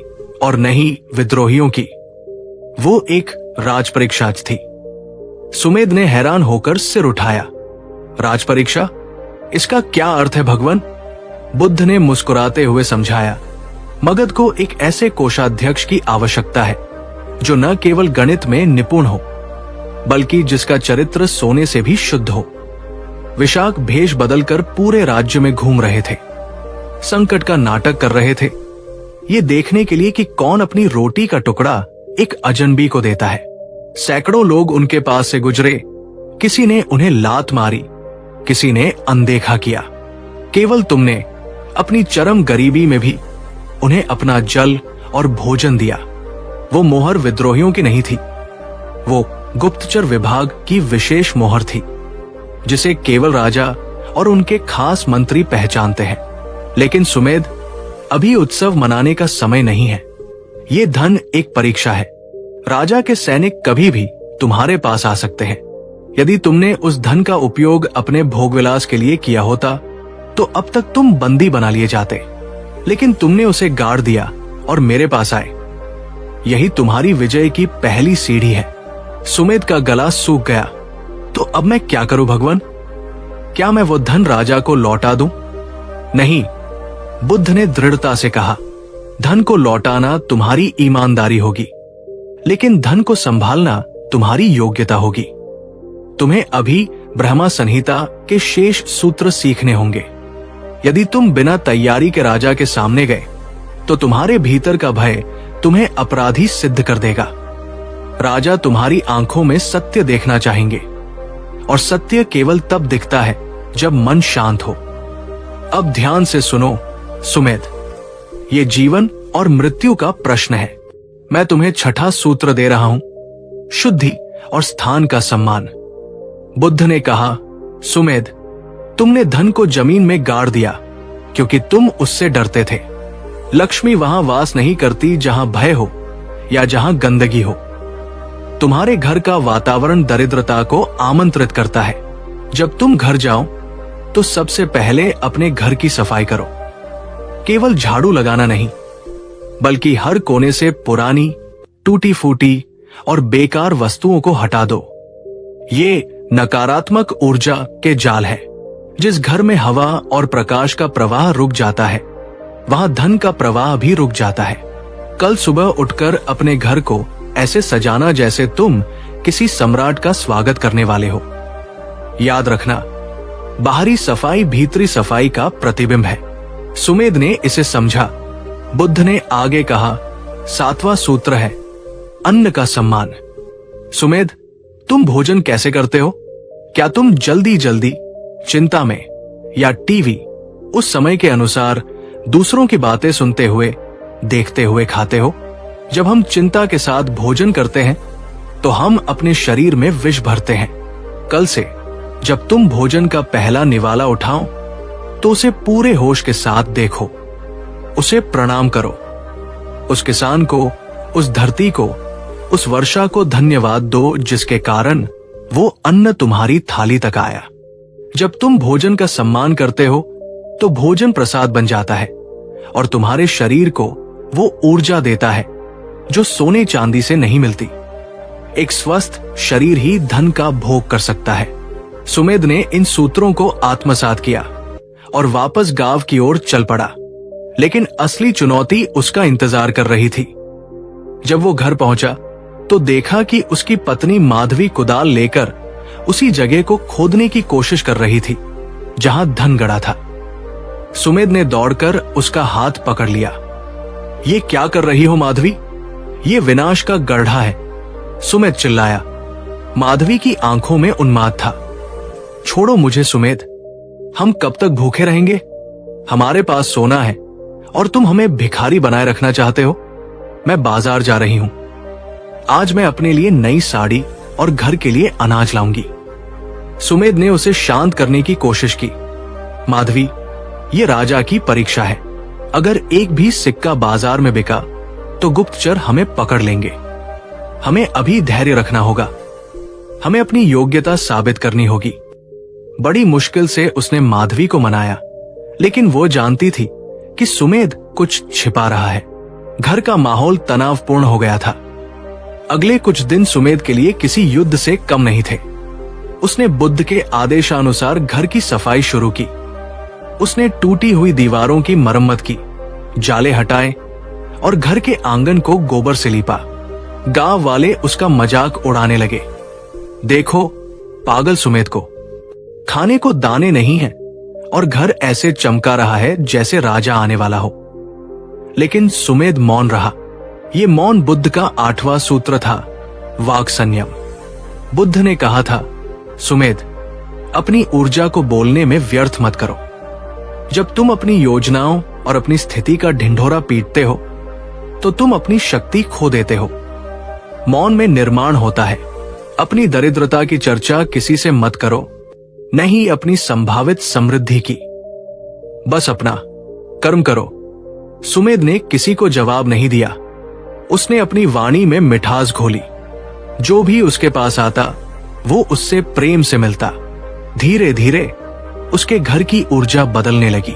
[SPEAKER 1] और न ही विद्रोहियों की, वो एक राजपरीक्षा थी। सुमेध ने हैरान होकर सिर उठाया। राजपरीक्षा, इसका क्या अर्थ है भगवान? बुद्ध ने मुस्कुराते हुए समझाया, मगध को एक ऐसे कोषाध्यक्ष की आवश्यकता है जो न केवल गणित में निपुण हो, बल्कि जिसका चरित्र सोने से भी शुद्ध हो। विशाख भेष बदलकर पूरे राज्य में घूम रहे थे, संकट का नाटक कर रहे थे, ये देखने के लिए कि कौन अपनी रोटी का टुकड़ा एक अजनबी को देता है। सैकड़ों लोग उनके पास से गुजरे, किसी ने उन्हें लात मारी, किसी ने अनदेखा किया। केवल तुमने अपनी चरम गरीबी में भी उन्हें अपना जल और भोजन दिया। वो मोहर विद्रोहियों की नहीं थी, वो गुप्तचर विभाग की विशेष मोहर थी, जिसे केवल राजा और उनके खास मंत्री पहचानते हैं। लेकिन सुमेध, अभी उत्सव मनाने का समय नहीं है। ये धन एक परीक्षा है। राजा के सैनिक कभी भी तुम्हारे पास आ सकते हैं। यदि तुमने उस धन का उपयोग अपने भोगविलास के लिए किया होता तो अब तक तुम बंदी बना लिए जाते, लेकिन तुमने उसे गाड़ दिया और मेरे पास आए। यही तुम्हारी विजय की पहली सीढ़ी है। सुमेध का गला सूख गया। तो अब मैं क्या करूं भगवान? क्या मैं वो धन राजा को लौटा दूं? नहीं, बुद्ध ने दृढ़ता से कहा, धन को लौटाना तुम्हारी ईमानदारी होगी, लेकिन धन को संभालना तुम्हारी योग्यता होगी। तुम्हें अभी ब्रह्मा संहिता के शेष सूत्र सीखने होंगे। यदि तुम बिना तैयारी के राजा के सामने गए तो तुम्हारे भीतर का भय तुम्हें अपराधी सिद्ध कर देगा। राजा तुम्हारी आंखों में सत्य देखना चाहेंगे, और सत्य केवल तब दिखता है जब मन शांत हो। अब ध्यान से सुनो सुमेध, ये जीवन और मृत्यु का प्रश्न है। मैं तुम्हें छठा सूत्र दे रहा हूं, शुद्धि और स्थान का सम्मान। बुद्ध ने कहा, सुमेध, तुमने धन को जमीन में गाड़ दिया क्योंकि तुम उससे डरते थे। लक्ष्मी वहां वास नहीं करती जहां भय हो या जहां गंदगी हो। तुम्हारे घर का वातावरण दरिद्रता को आमंत्रित करता है। जब तुम घर जाओ तो सबसे पहले अपने घर की सफाई करो। केवल झाड़ू लगाना नहीं, बल्कि हर कोने से पुरानी, टूटी फूटी और बेकार वस्तुओं को हटा दो। ये नकारात्मक ऊर्जा के जाल है। जिस घर में हवा और प्रकाश का प्रवाह रुक जाता है, वहां धन का प्रवाह भी रुक जाता है। कल सुबह उठकर अपने घर को ऐसे सजाना जैसे तुम किसी सम्राट का स्वागत करने वाले हो। याद रखना, बाहरी सफाई भीतरी सफाई का प्रतिबिंब है। सुमेध ने इसे समझा। बुद्ध ने आगे कहा, सातवां सूत्र है अन्न का सम्मान। सुमेध, तुम भोजन कैसे करते हो? क्या तुम जल्दी जल्दी, चिंता में या टीवी, उस समय के अनुसार दूसरों की बातें सुनते हुए, देखते हुए खाते हो? जब हम चिंता के साथ भोजन करते हैं तो हम अपने शरीर में विष भरते हैं। कल से जब तुम भोजन का पहला निवाला उठाओ तो उसे पूरे होश के साथ देखो, उसे प्रणाम करो। उस किसान को, उस धरती को, उस वर्षा को धन्यवाद दो जिसके कारण वो अन्न तुम्हारी थाली तक आया। जब तुम भोजन का सम्मान करते हो तो भोजन प्रसाद बन जाता है और तुम्हारे शरीर को वो ऊर्जा देता है जो सोने चांदी से नहीं मिलती। एक स्वस्थ शरीर ही धन का भोग कर सकता है। सुमेध ने इन सूत्रों को आत्मसात किया और वापस गांव की ओर चल पड़ा। लेकिन असली चुनौती उसका इंतजार कर रही थी। जब वो घर पहुंचा तो देखा कि उसकी पत्नी माधवी कुदाल लेकर उसी जगह को खोदने की कोशिश कर रही थी जहां धन गड़ा था। सुमेध ने दौड़कर उसका हाथ पकड़ लिया। ये क्या कर रही हो माधवी? ये विनाश का गड्ढा है, सुमेध चिल्लाया। माधवी की आंखों में उन्माद था। छोड़ो मुझे सुमेध, हम कब तक भूखे रहेंगे? हमारे पास सोना है और तुम हमें भिखारी बनाए रखना चाहते हो। मैं बाजार जा रही हूं। आज मैं अपने लिए नई साड़ी और घर के लिए अनाज लाऊंगी। सुमेध ने उसे शांत करने की कोशिश की। माधवी, ये राजा की परीक्षा है। अगर एक भी सिक्का बाजार में बिका तो गुप्तचर हमें पकड़ लेंगे। हमें अभी धैर्य रखना होगा। हमें अपनी योग्यता साबित करनी होगी। बड़ी मुश्किल से उसने माधवी को मनाया, लेकिन वो जानती थी कि सुमेध कुछ छिपा रहा है। घर का माहौल तनावपूर्ण हो गया था। अगले कुछ दिन सुमेध के लिए किसी युद्ध से कम नहीं थे। उसने बुद्ध के आदेशानुसार घर की सफाई शुरू की। उसने टूटी हुई दीवारों की मरम्मत की, जाले हटाए और घर के आंगन को गोबर से लीपा। गांव वाले उसका मजाक उड़ाने लगे। देखो पागल सुमेध को, खाने को दाने नहीं हैं और घर ऐसे चमका रहा है जैसे राजा आने वाला हो। लेकिन सुमेध मौन रहा। ये मौन बुद्ध का 8वां सूत्र था, वाक संयम। बुद्ध ने कहा था, सुमेध, अपनी ऊर्जा को बोलने में व्यर्थ मत करो। जब तुम अपनी योजनाओं और अपनी स्थिति का ढिंढोरा पीटते हो तो तुम अपनी शक्ति खो देते हो। मौन में निर्माण होता है। अपनी दरिद्रता की चर्चा किसी से मत करो, नहीं अपनी संभावित समृद्धि की। बस अपना कर्म करो। सुमेध ने किसी को जवाब नहीं दिया। उसने अपनी वाणी में मिठास घोली। जो भी उसके पास आता वो उससे प्रेम से मिलता। धीरे धीरे उसके घर की ऊर्जा बदलने लगी।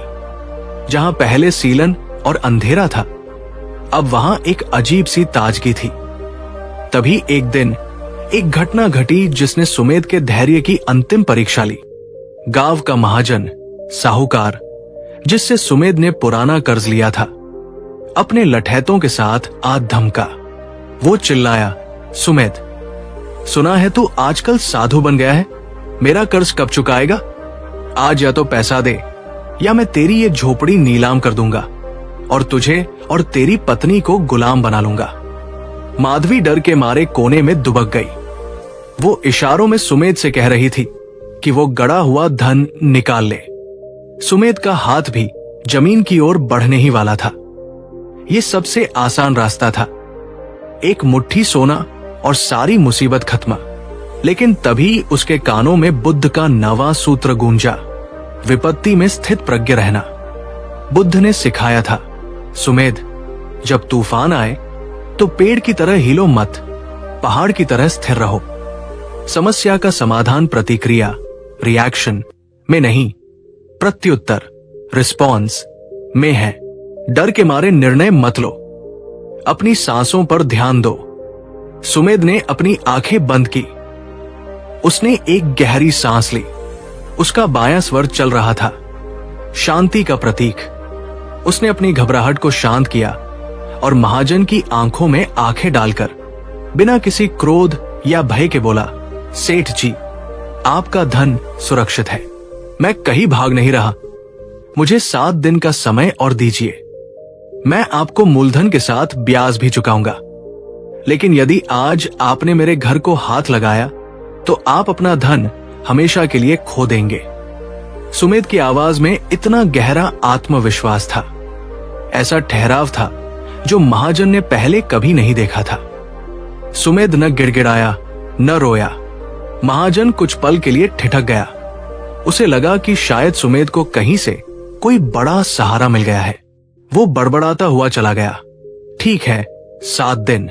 [SPEAKER 1] जहां पहले सीलन और अंधेरा था, अब वहां एक अजीब सी ताजगी थी। तभी एक दिन एक घटना घटी जिसने सुमेध के धैर्य की अंतिम परीक्षा ली। गांव का महाजन, साहूकार, जिससे सुमेध ने पुराना कर्ज लिया था, अपने लठैतों के साथ आ धमका। वो चिल्लाया, सुमेध, सुना है तू आजकल साधु बन गया है, मेरा कर्ज कब चुकाएगा? आज या तो पैसा दे या मैं तेरी ये झोपड़ी नीलाम कर दूंगा और तुझे और तेरी पत्नी को गुलाम बना लूंगा। माधवी डर के मारे कोने में दुबक गई। वो इशारों में सुमेध से कह रही थी कि वो गड़ा हुआ धन निकाल ले। सुमेध का हाथ भी जमीन की ओर बढ़ने ही वाला था। ये सबसे आसान रास्ता था, एक मुट्ठी सोना और सारी मुसीबत खत्म। लेकिन तभी उसके कानों में बुद्ध का नवा सूत्र गूंजा, विपत्ति में स्थित प्रज्ञ रहना। बुद्ध ने सिखाया था, सुमेध, जब तूफान आए तो पेड़ की तरह हिलो मत, पहाड़ की तरह स्थिर रहो। समस्या का समाधान प्रतिक्रिया, रिएक्शन में नहीं, प्रत्युत्तर, रिस्पॉन्स में है। डर के मारे निर्णय मत लो, अपनी सांसों पर ध्यान दो। सुमेध ने अपनी आंखें बंद की। उसने एक गहरी सांस ली। उसका बायां स्वर चल रहा था, शांति का प्रतीक। उसने अपनी घबराहट को शांत किया और महाजन की आंखों में आंखें डालकर बिना किसी क्रोध या भय के बोला, सेठ जी, आपका धन सुरक्षित है। मैं कहीं भाग नहीं रहा। मुझे 7 दिन का समय और दीजिए। मैं आपको मूलधन के साथ ब्याज भी चुकाऊंगा। लेकिन यदि आज आपने मेरे घर को हाथ लगाया तो आप अपना धन हमेशा के लिए खो देंगे। सुमेध की आवाज में इतना गहरा आत्मविश्वास था, ऐसा ठहराव था जो महाजन ने पहले कभी नहीं देखा था। सुमेध न गिड़गिड़ाया न रोया। महाजन कुछ पल के लिए ठिठक गया। उसे लगा कि शायद सुमेध को कहीं से कोई बड़ा सहारा मिल गया है। वो बड़बड़ाता हुआ चला गया, ठीक है, 7 दिन।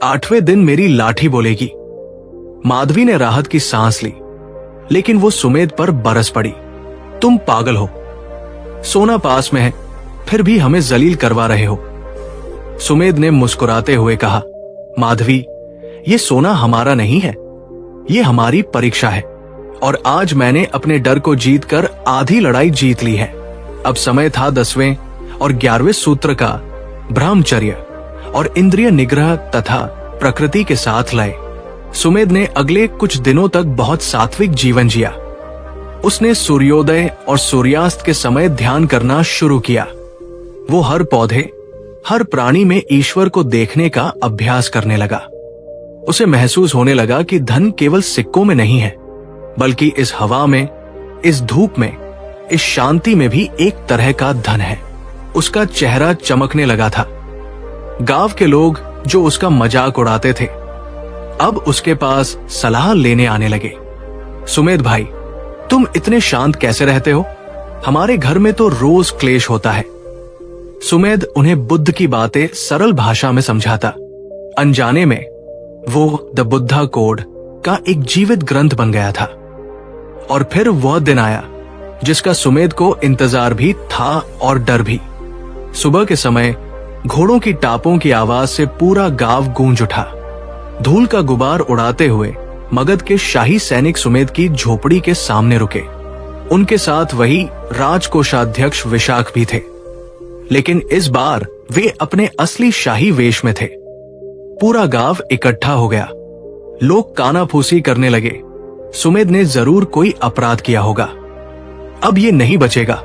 [SPEAKER 1] 8वें दिन मेरी लाठी बोलेगी। माधवी ने राहत की सांस ली, लेकिन वो सुमेध पर बरस पड़ी। तुम पागल हो, सोना पास में है, फिर भी हमें जलील करवा रहे हो। सुमेध ने मुस्कुराते हुए कहा, माधवी, ये सोना हमारा नहीं है, ये हमारी परीक्षा है और आज मैंने अपने डर को जीतकर आधी लड़ाई जीत ली है। अब समय था 10वें और 11वें सूत्र का, ब्रह्मचर्य और इंद्रिय निग्रह तथा प्रकृति के साथ लय। सुमेध ने अगले कुछ दिनों तक बहुत सात्विक जीवन जिया। उसने सूर्योदय और सूर्यास्त के समय ध्यान करना शुरू किया। वो हर पौधे, हर प्राणी में ईश्वर को देखने का अभ्यास करने लगा। उसे महसूस होने लगा कि धन केवल सिक्कों में नहीं है, बल्कि इस हवा में, इस धूप में, इस शांति में भी एक तरह का धन है। उसका चेहरा चमकने लगा था। गांव के लोग जो उसका मजाक उड़ाते थे, अब उसके पास सलाह लेने आने लगे। सुमेध भाई, तुम इतने शांत कैसे रहते हो? हमारे घर में तो रोज क्लेश होता है। सुमेध उन्हें बुद्ध की बातें सरल भाषा में समझाता। अनजाने में वो द बुद्धा कोड का एक जीवित ग्रंथ बन गया था। और फिर वह दिन आया जिसका सुमेध को इंतजार भी था और डर भी। सुबह के समय घोड़ों की टापों की आवाज से पूरा गांव गूंज उठा। धूल का गुबार उड़ाते हुए मगध के शाही सैनिक सुमेध की झोपड़ी के सामने रुके। उनके साथ वही राजकोषाध्यक्ष विशाख भी थे, लेकिन इस बार वे अपने असली शाही वेश में थे। पूरा गांव इकट्ठा हो गया। लोग कानाफूसी करने लगे। सुमेध ने जरूर कोई अपराध किया होगा, अब ये नहीं बचेगा।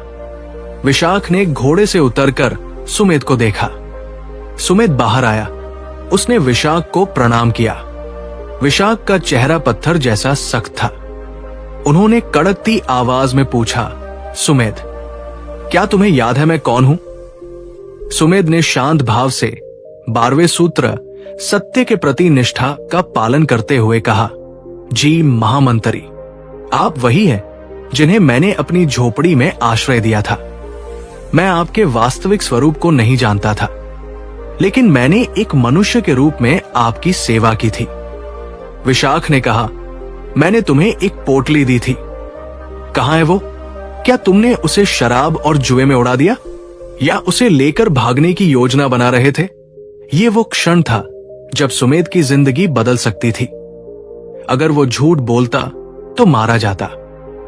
[SPEAKER 1] विशाख ने घोड़े से उतरकर सुमेध को देखा। सुमेध बाहर आया। उसने विशाख को प्रणाम किया। विशाख का चेहरा पत्थर जैसा सख्त था। उन्होंने कड़कती आवाज में पूछा, सुमेध, क्या तुम्हें याद है मैं कौन हूं? सुमेध ने शांत भाव से 12वें सूत्र सत्य के प्रति निष्ठा का पालन करते हुए कहा, जी महामंत्री, आप वही हैं जिन्हें मैंने अपनी झोपड़ी में आश्रय दिया था। मैं आपके वास्तविक स्वरूप को नहीं जानता था, लेकिन मैंने एक मनुष्य के रूप में आपकी सेवा की थी। विशाख ने कहा, मैंने तुम्हें एक पोटली दी थी, कहां है वो? क्या तुमने उसे शराब और जुए में उड़ा दिया या उसे लेकर भागने की योजना बना रहे थे? ये वो क्षण था जब सुमेध की जिंदगी बदल सकती थी। अगर वो झूठ बोलता तो मारा जाता,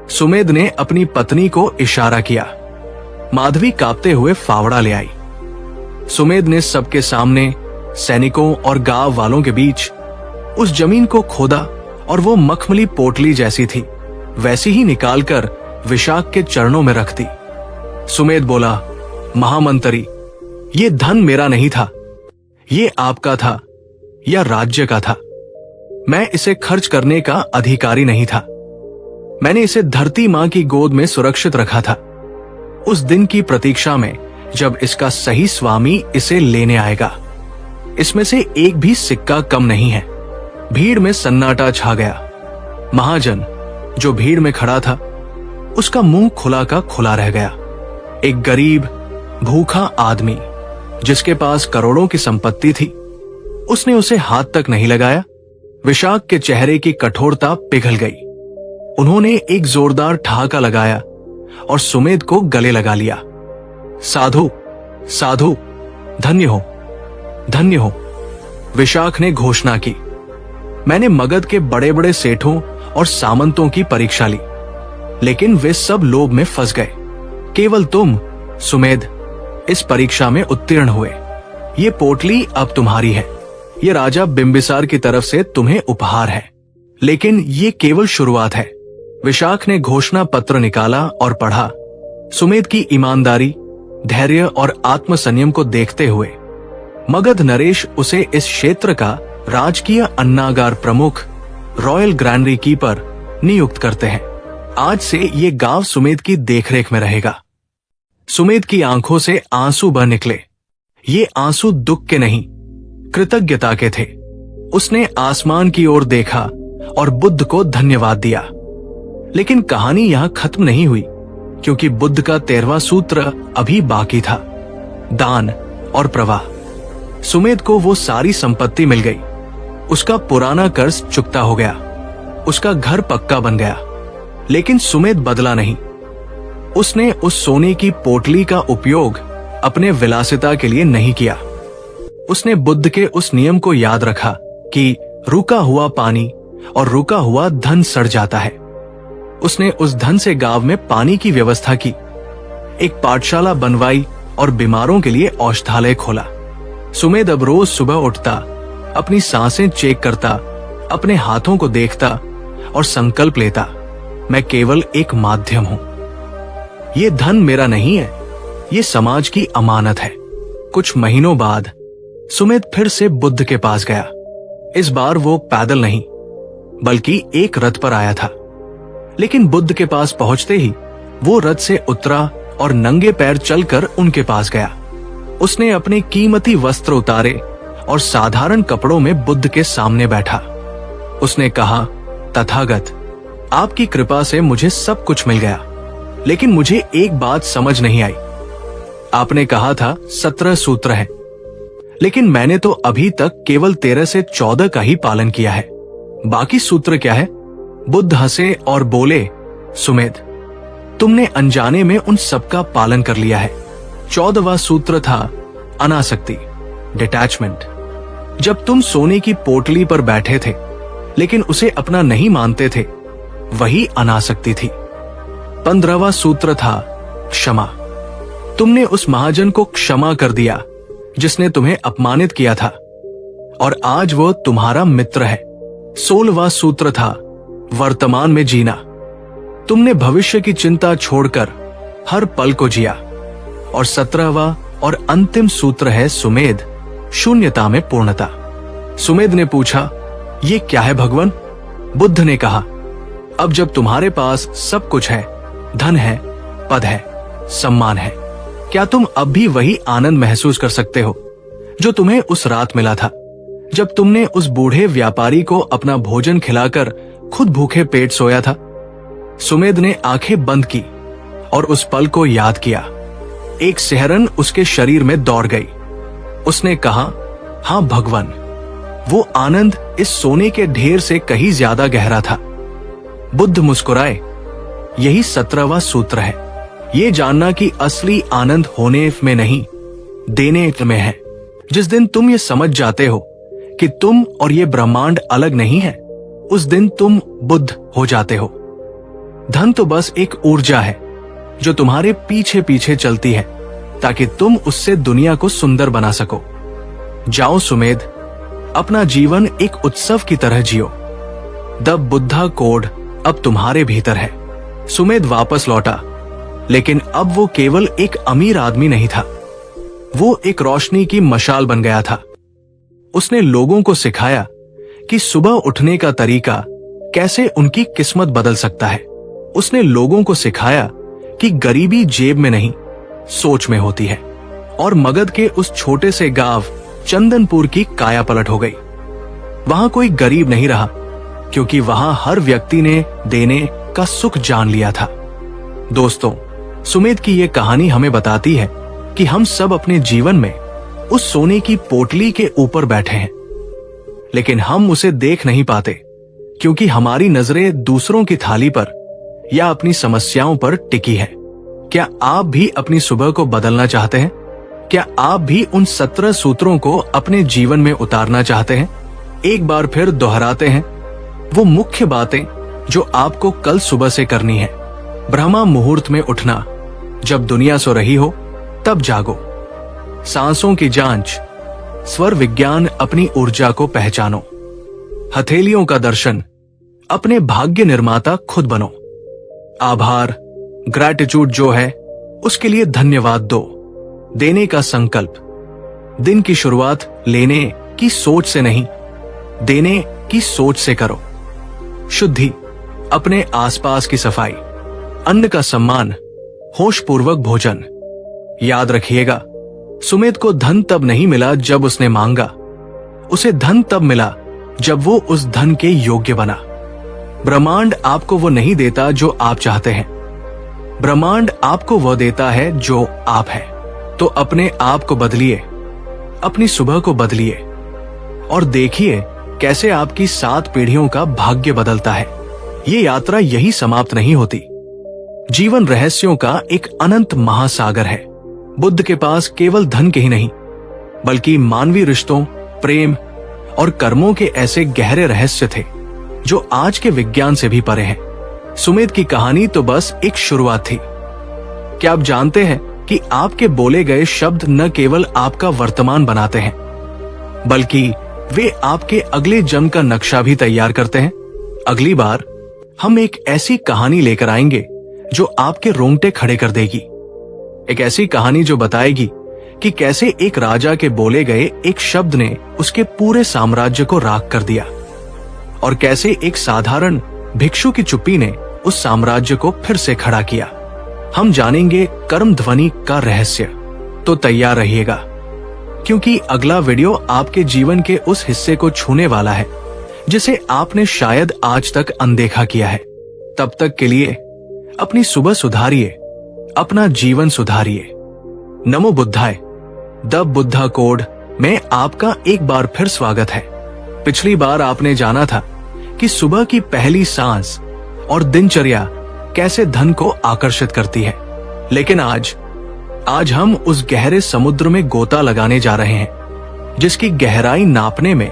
[SPEAKER 1] सुमेध ने अपनी पत्नी को इशारा किया। माधवी कांपते हुए फावड़ा ले आई। सुमेध ने सबके सामने सैनिकों और गांव वालों के बीच उस जमीन को खोदा और वो मखमली पोटली जैसी थी वैसी ही निकालकर विशाख के चरणों में रख दी। सुमेध बोला, महामंत्री, ये धन मेरा नहीं था, ये आपका था या राज्य का था। मैं इसे खर्च करने का अधिकारी नहीं था। मैंने इसे धरती मां की गोद में सुरक्षित रखा था, उस दिन की प्रतीक्षा में जब इसका सही स्वामी इसे लेने आएगा। इसमें से एक भी सिक्का कम नहीं है। भीड़ में सन्नाटा छा गया। महाजन जो भीड़ में खड़ा था उसका मुंह खुला का खुला रह गया। एक गरीब भूखा आदमी जिसके पास करोड़ों की संपत्ति थी, उसने उसे हाथ तक नहीं लगाया। विशाख के चेहरे की कठोरता पिघल गई। उन्होंने एक जोरदार ठहाका लगाया और सुमेध को गले लगा लिया। साधु, साधु, धन्य हो, धन्य हो, विशाख ने घोषणा की। मैंने मगध के बड़े बड़े सेठों और सामंतों की परीक्षा ली, लेकिन वे सब लोभ में फंस गए। केवल तुम, सुमेध, इस परीक्षा में उत्तीर्ण हुए। ये पोटली अब तुम्हारी है। ये राजा बिंबिसार की तरफ से तुम्हें उपहार है, लेकिन ये केवल शुरुआत है। विशाख ने घोषणा पत्र निकाला और पढ़ा। सुमेध की ईमानदारी, धैर्य और आत्मसंयम को देखते हुए मगध नरेश उसे इस क्षेत्र का राजकीय अन्नागार प्रमुख, रॉयल ग्रैनरी कीपर नियुक्त करते हैं। आज से ये गांव सुमेध की देखरेख में रहेगा। सुमेध की आंखों से आंसू बह निकले। ये आंसू दुख के नहीं, कृतज्ञता के थे। उसने आसमान की ओर देखा और बुद्ध को धन्यवाद दिया। लेकिन कहानी यहां खत्म नहीं हुई, क्योंकि बुद्ध का 13वां सूत्र अभी बाकी था, दान और प्रवाह। सुमेध को वो सारी संपत्ति मिल गई। उसका पुराना कर्ज चुकता हो गया। उसका घर पक्का बन गया। लेकिन सुमेध बदला नहीं। उसने उस सोने की पोटली का उपयोग अपने विलासिता के लिए नहीं किया। उसने बुद्ध के उस नियम को याद रखा कि रुका हुआ पानी और रुका हुआ धन सड़ जाता है। उसने उस धन से गांव में पानी की व्यवस्था की, एक पाठशाला बनवाई और बीमारों के लिए औषधालय खोला। सुमेध अब रोज सुबह उठता, अपनी सांसें चेक करता, अपने हाथों को देखता और संकल्प लेता, मैं केवल एक माध्यम हूं। ये धन मेरा नहीं है, ये समाज की अमानत है। कुछ महीनों बाद सुमेध फिर से बुद्ध के पास गया। इस बार वो पैदल नहीं, बल्कि एक रथ पर आया था। लेकिन बुद्ध के पास पहुंचते ही वो रथ से उतरा और नंगे पैर चलकर उनके पास गया। उसने अपने कीमती वस्त्र उतारे और साधारण कपड़ों में बुद्ध के सामने बैठा। उसने कहा, तथागत, आपकी कृपा से मुझे सब कुछ मिल गया, लेकिन मुझे एक बात समझ नहीं आई। आपने कहा था 17 सूत्र हैं, लेकिन मैंने तो अभी तक केवल 13 से 14 का ही पालन किया है। बाकी सूत्र क्या है? बुद्ध हंसे और बोले, सुमेध, तुमने अनजाने में उन सबका पालन कर लिया है। 14वां सूत्र था अनासक्ति, डिटैचमेंट। जब तुम सोने की पोटली पर बैठे थे लेकिन उसे अपना नहीं मानते थे, वही अनासक्ति थी। 15वां सूत्र था क्षमा। तुमने उस महाजन को क्षमा कर दिया जिसने तुम्हें अपमानित किया था, और आज वो तुम्हारा मित्र है। 16वां सूत्र था वर्तमान में जीना। तुमने भविष्य की चिंता छोड़कर हर पल को जिया। और 17वां और अंतिम सूत्र है सुमेध, शून्यता में पूर्णता। सुमेध ने पूछा, ये क्या है भगवान? बुद्ध ने कहा, अब जब तुम्हारे पास सब कुछ है, धन है, पद है, सम्मान है, क्या तुम अब भी वही आनंद महसूस कर सकते हो जो तुम्हें उस रात मिला था, जब तुमने उस बूढ़े व्यापारी को अपना भोजन खिलाकर खुद भूखे पेट सोया था? सुमेध ने आंखें बंद की और उस पल को याद किया। एक सिहरन उसके शरीर में दौड़ गई। उसने कहा, हां भगवान, वो आनंद इस सोने के ढेर से कहीं ज्यादा गहरा था। बुद्ध मुस्कुराए। यही 17वां सूत्र है, ये जानना कि असली आनंद होने में नहीं, देने में है। जिस दिन तुम ये समझ जाते हो कि तुम और ये ब्रह्मांड अलग नहीं है, उस दिन तुम बुद्ध हो जाते हो। धन तो बस एक ऊर्जा है जो तुम्हारे पीछे पीछे चलती है ताकि तुम उससे दुनिया को सुंदर बना सको। जाओ सुमेध, अपना जीवन एक उत्सव की तरह जियो। द बुद्धा कोड अब तुम्हारे भीतर है। सुमेध वापस लौटा, लेकिन अब वो केवल एक अमीर आदमी नहीं था, वो एक रोशनी की मशाल बन गया था। उसने लोगों को सिखाया कि सुबह उठने का तरीका कैसे उनकी किस्मत बदल सकता है। उसने लोगों को सिखाया कि गरीबी जेब में नहीं, सोच में होती है। और मगध के उस छोटे से गांव चंदनपुर की काया पलट हो गई। वहां कोई गरीब नहीं रहा, क्योंकि वहां हर व्यक्ति ने देने का सुख जान लिया था। दोस्तों, सुमेध की यह कहानी हमें बताती है कि हम सब अपने जीवन में उस सोने की पोटली के ऊपर बैठे हैं, लेकिन हम उसे देख नहीं पाते क्योंकि हमारी नजरें दूसरों की थाली पर या अपनी समस्याओं पर टिकी है। क्या आप भी अपनी सुबह को बदलना चाहते हैं? क्या आप भी उन 17 सूत्रों को अपने जीवन में उतारना चाहते हैं? एक बार फिर दोहराते हैं वो मुख्य बातें जो आपको कल सुबह से करनी है। ब्रह्मा मुहूर्त में उठना, जब दुनिया सो रही हो तब जागो। सांसों की जांच, स्वर विज्ञान अपनी ऊर्जा को पहचानो। हथेलियों का दर्शन, अपने भाग्य निर्माता खुद बनो। आभार, ग्रैटिट्यूड जो है उसके लिए धन्यवाद दो। देने का संकल्प, दिन की शुरुआत लेने की सोच से नहीं, देने की सोच से करो। शुद्धि, अपने आसपास की सफाई। अन्न का सम्मान, होशपूर्वक भोजन। याद रखिएगा, सुमेध को धन तब नहीं मिला जब उसने मांगा, उसे धन तब मिला जब वो उस धन के योग्य बना। ब्रह्मांड आपको वो नहीं देता जो आप चाहते हैं, ब्रह्मांड आपको वह देता है जो आप है। तो अपने आप को बदलिए, अपनी सुबह को बदलिए और देखिए कैसे आपकी 7 पीढ़ियों का भाग्य बदलता है। ये यात्रा यही समाप्त नहीं होती। जीवन रहस्यों का एक अनंत महासागर है। बुद्ध के पास केवल धन के ही नहीं, बल्कि मानवीय रिश्तों, प्रेम और कर्मों के ऐसे गहरे रहस्य थे जो आज के विज्ञान से भी परे हैं। सुमेध की कहानी तो बस एक शुरुआत थी। क्या आप जानते हैं कि आपके बोले गए शब्द न केवल आपका वर्तमान बनाते हैं, बल्कि वे आपके अगले जन्म का नक्शा भी तैयार करते हैं। अगली बार हम एक ऐसी कहानी लेकर आएंगे जो आपके रोंगटे खड़े कर देगी। एक ऐसी कहानी जो बताएगी कि कैसे एक राजा के बोले गए एक शब्द ने उसके पूरे साम्राज्य को राख कर दिया और कैसे एक साधारण भिक्षु की चुप्पी ने उस साम्राज्य को फिर से खड़ा किया। हम जानेंगे कर्म ध्वनि का रहस्य। तो तैयार रहिएगा, क्योंकि अगला वीडियो आपके जीवन के उस हिस्से को छूने वाला है जिसे आपने शायद आज तक अनदेखा किया है। तब तक के लिए अपनी सुबह सुधारिए, अपना जीवन सुधारिए। नमो बुद्धाय। द बुद्धा कोड में आपका एक बार फिर स्वागत है। पिछली बार आपने जाना था कि सुबह की पहली सांस और दिनचर्या कैसे धन को आकर्षित करती है, लेकिन आज हम उस गहरे समुद्र में गोता लगाने जा रहे हैं जिसकी गहराई नापने में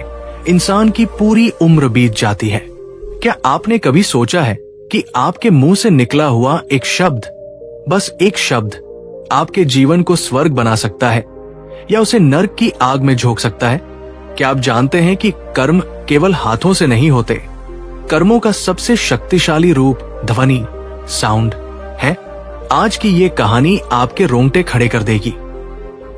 [SPEAKER 1] इंसान की पूरी उम्र बीत जाती है। क्या आपने कभी सोचा है कि आपके मुंह से निकला हुआ एक शब्द, बस एक शब्द, आपके जीवन को स्वर्ग बना सकता है या उसे नर्क की आग में झोंक सकता है? क्या आप जानते हैं कि कर्म केवल हाथों से नहीं होते, कर्मों का सबसे शक्तिशाली रूप ध्वनि, साउंड है। आज की ये कहानी आपके रोंगटे खड़े कर देगी।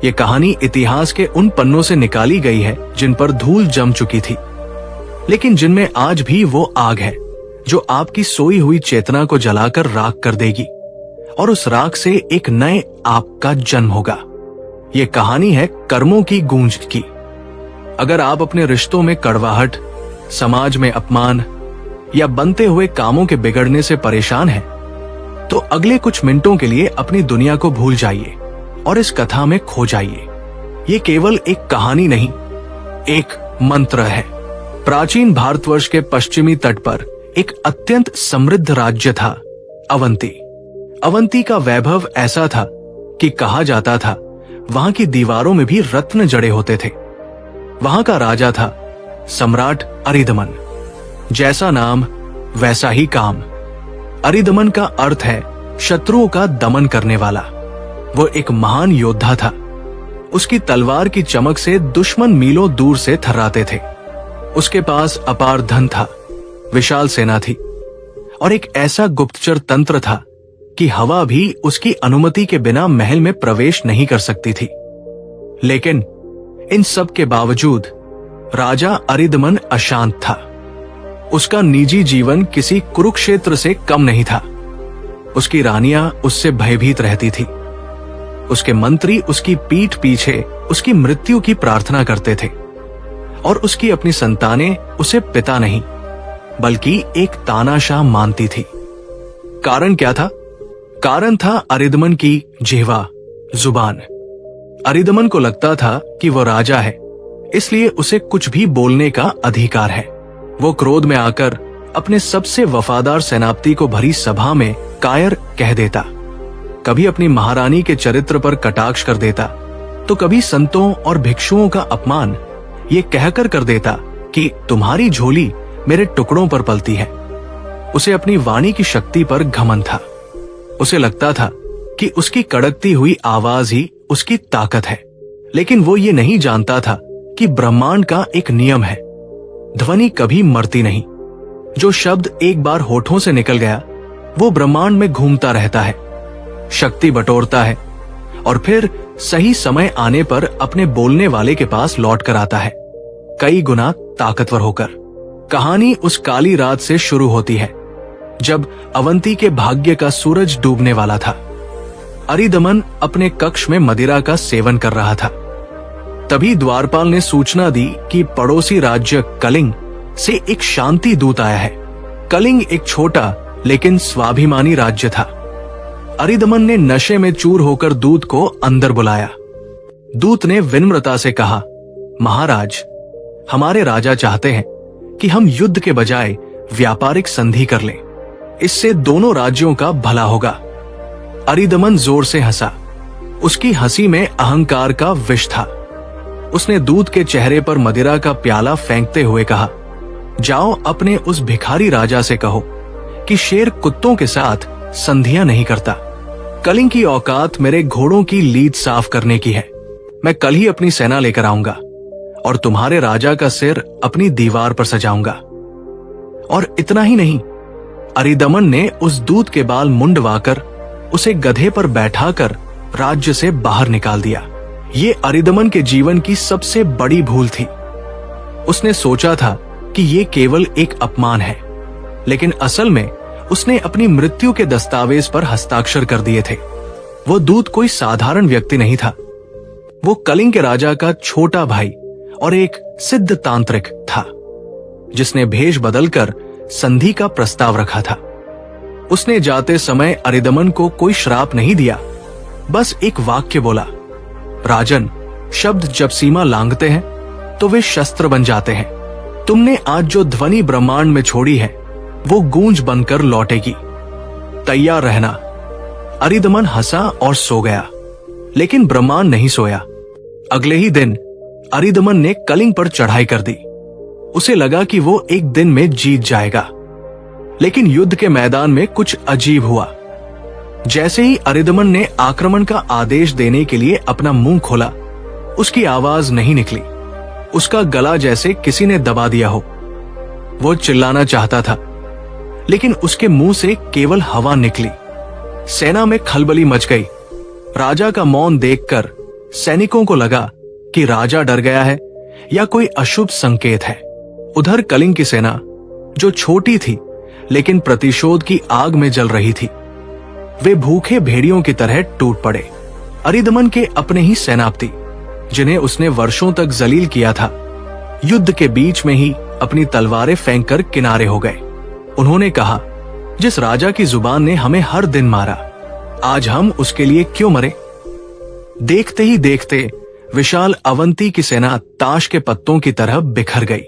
[SPEAKER 1] ये कहानी इतिहास के उन पन्नों से निकाली गई है जिन पर धूल जम चुकी थी, लेकिन जिनमें आज भी वो आग है जो आपकी सोई हुई चेतना को जलाकर राख कर देगी और उस राख से एक नए आप का जन्म होगा। ये कहानी है कर्मों की गूंज की। अगर आप अपने रिश्तों में कड़वाहट, समाज में अपमान या बनते हुए कामों के बिगड़ने से परेशान हैं, तो अगले कुछ मिनटों के लिए अपनी दुनिया को भूल जाइए और इस कथा में खो जाइए। ये केवल एक कहानी नहीं, एक मंत्र है। प्राचीन भारतवर्ष के पश्चिमी तट पर एक अत्यंत समृद्ध राज्य था, अवंती। अवंती का वैभव ऐसा था कि कहा जाता था वहां की दीवारों में भी रत्न जड़े होते थे। वहां का राजा था सम्राट अरिदमन। जैसा नाम वैसा ही काम। अरिदमन का अर्थ है शत्रुओं का दमन करने वाला। वो एक महान योद्धा था। उसकी तलवार की चमक से दुश्मन मीलों दूर से थर्राते थे। उसके पास अपार धन था, विशाल सेना थी और एक ऐसा गुप्तचर तंत्र था कि हवा भी उसकी अनुमति के बिना महल में प्रवेश नहीं कर सकती थी। लेकिन इन सब के बावजूद राजा अरिदमन अशांत था। उसका निजी जीवन किसी कुरुक्षेत्र से कम नहीं था। उसकी रानियां उससे भयभीत रहती थी। उसके मंत्री उसकी पीठ पीछे उसकी मृत्यु की प्रार्थना करते थे और उसकी अपनी संतानें उसे पिता नहीं बल्कि एक तानाशाह मानती थी। कारण क्या था? कारण था अरिदमन की जिह्वा, जुबान। अरिदमन को लगता था कि वो राजा है, इसलिए उसे कुछ भी बोलने का अधिकार है। वो क्रोध में आकर अपने सबसे वफादार सेनापति को भरी सभा में कायर कह देता, कभी अपनी महारानी के चरित्र पर कटाक्ष कर देता, तो कभी संतों और भिक्षुओं का अपमान ये कहकर कर देता कि तुम्हारी झोली मेरे टुकड़ों पर पलती है। उसे अपनी वाणी की शक्ति पर घमंड था। उसे लगता था कि उसकी कड़कती हुई आवाज ही उसकी ताकत है। लेकिन वो ये नहीं जानता था कि ब्रह्मांड का एक नियम है, ध्वनि कभी मरती नहीं। जो शब्द एक बार होठों से निकल गया वो ब्रह्मांड में घूमता रहता है, शक्ति बटोरता है और फिर सही समय आने पर अपने बोलने वाले के पास लौट कर आता है, कई गुना ताकतवर होकर। कहानी उस काली रात से शुरू होती है जब अवंती के भाग्य का सूरज डूबने वाला था। अरिदमन अपने कक्ष में मदिरा का सेवन कर रहा था। तभी द्वारपाल ने सूचना दी कि पड़ोसी राज्य कलिंग से एक शांति दूत आया है। कलिंग एक छोटा लेकिन स्वाभिमानी राज्य था। अरिदमन ने नशे में चूर होकर दूत को अंदर बुलाया। दूत ने विनम्रता से कहा, महाराज, हमारे राजा चाहते हैं कि हम युद्ध के बजाय व्यापारिक संधि कर लें। इससे दोनों राज्यों का भला होगा। अरिदमन जोर से हंसा। उसकी हंसी में अहंकार का विष था। उसने दूत के चेहरे पर मदिरा का प्याला फेंकते हुए कहा, जाओ अपने उस भिखारी राजा से कहो कि शेर कुत्तों के साथ संधियां नहीं करता। कलिंग की औकात मेरे घोड़ों की लीद साफ करने की है। मैं कल ही अपनी सेना लेकर आऊंगा और तुम्हारे राजा का सिर अपनी दीवार पर सजाऊंगा। और इतना ही नहीं, अरिदमन ने उस दूत के बाल मुंडवाकर उसे गधे पर बैठाकर राज्य से बाहर निकाल दिया। ये अरिदमन के जीवन की सबसे बड़ी भूल थी। उसने सोचा था कि ये केवल एक अपमान है, लेकिन असल में उसने अपनी मृत्यु के दस्तावेज पर हस्ताक्षर कर दिए थे। वो दूत कोई साधारण व्यक्ति नहीं था। वो कलिंग के राजा का छोटा भाई और एक सिद्ध तांत्रिक था, जिसने भेष बदलकर संधि का प्रस्ताव रखा था। उसने जाते समय अरिदमन को कोई श्राप नहीं दिया, बस एक वाक्य बोला, राजन, शब्द जब सीमा लांघते हैं तो वे शस्त्र बन जाते हैं। तुमने आज जो ध्वनि ब्रह्मांड में छोड़ी है वो गूंज बनकर लौटेगी। तैयार रहना। अरिदमन हंसा और सो गया, लेकिन ब्रह्मांड नहीं सोया। अगले ही दिन अरिदमन ने कलिंग पर चढ़ाई कर दी। उसे लगा कि वो एक दिन में जीत जाएगा, लेकिन युद्ध के मैदान में कुछ अजीब हुआ। जैसे ही अरिदमन ने आक्रमण का आदेश देने के लिए अपना मुंह खोला, उसकी आवाज नहीं निकली। उसका गला जैसे किसी ने दबा दिया हो। वो चिल्लाना चाहता था, लेकिन उसके मुंह से केवल हवा निकली। सेना में खलबली मच गई। राजा का मौन देखकर सैनिकों को लगा कि राजा डर गया है या कोई अशुभ संकेत है। उधर कलिंग की सेना, जो छोटी थी लेकिन प्रतिशोध की आग में जल रही थी, वे भूखे भेड़ियों की तरह टूट पड़े। अरिदमन के अपने ही सेनापति, जिन्हें उसने वर्षों तक जलील किया था, युद्ध के बीच में ही अपनी तलवारें फेंककर किनारे हो गए। उन्होंने कहा, जिस राजा की जुबान ने हमें हर दिन मारा, आज हम उसके लिए क्यों मरे? देखते ही देखते विशाल अवंती की सेना ताश के पत्तों की तरह बिखर गई।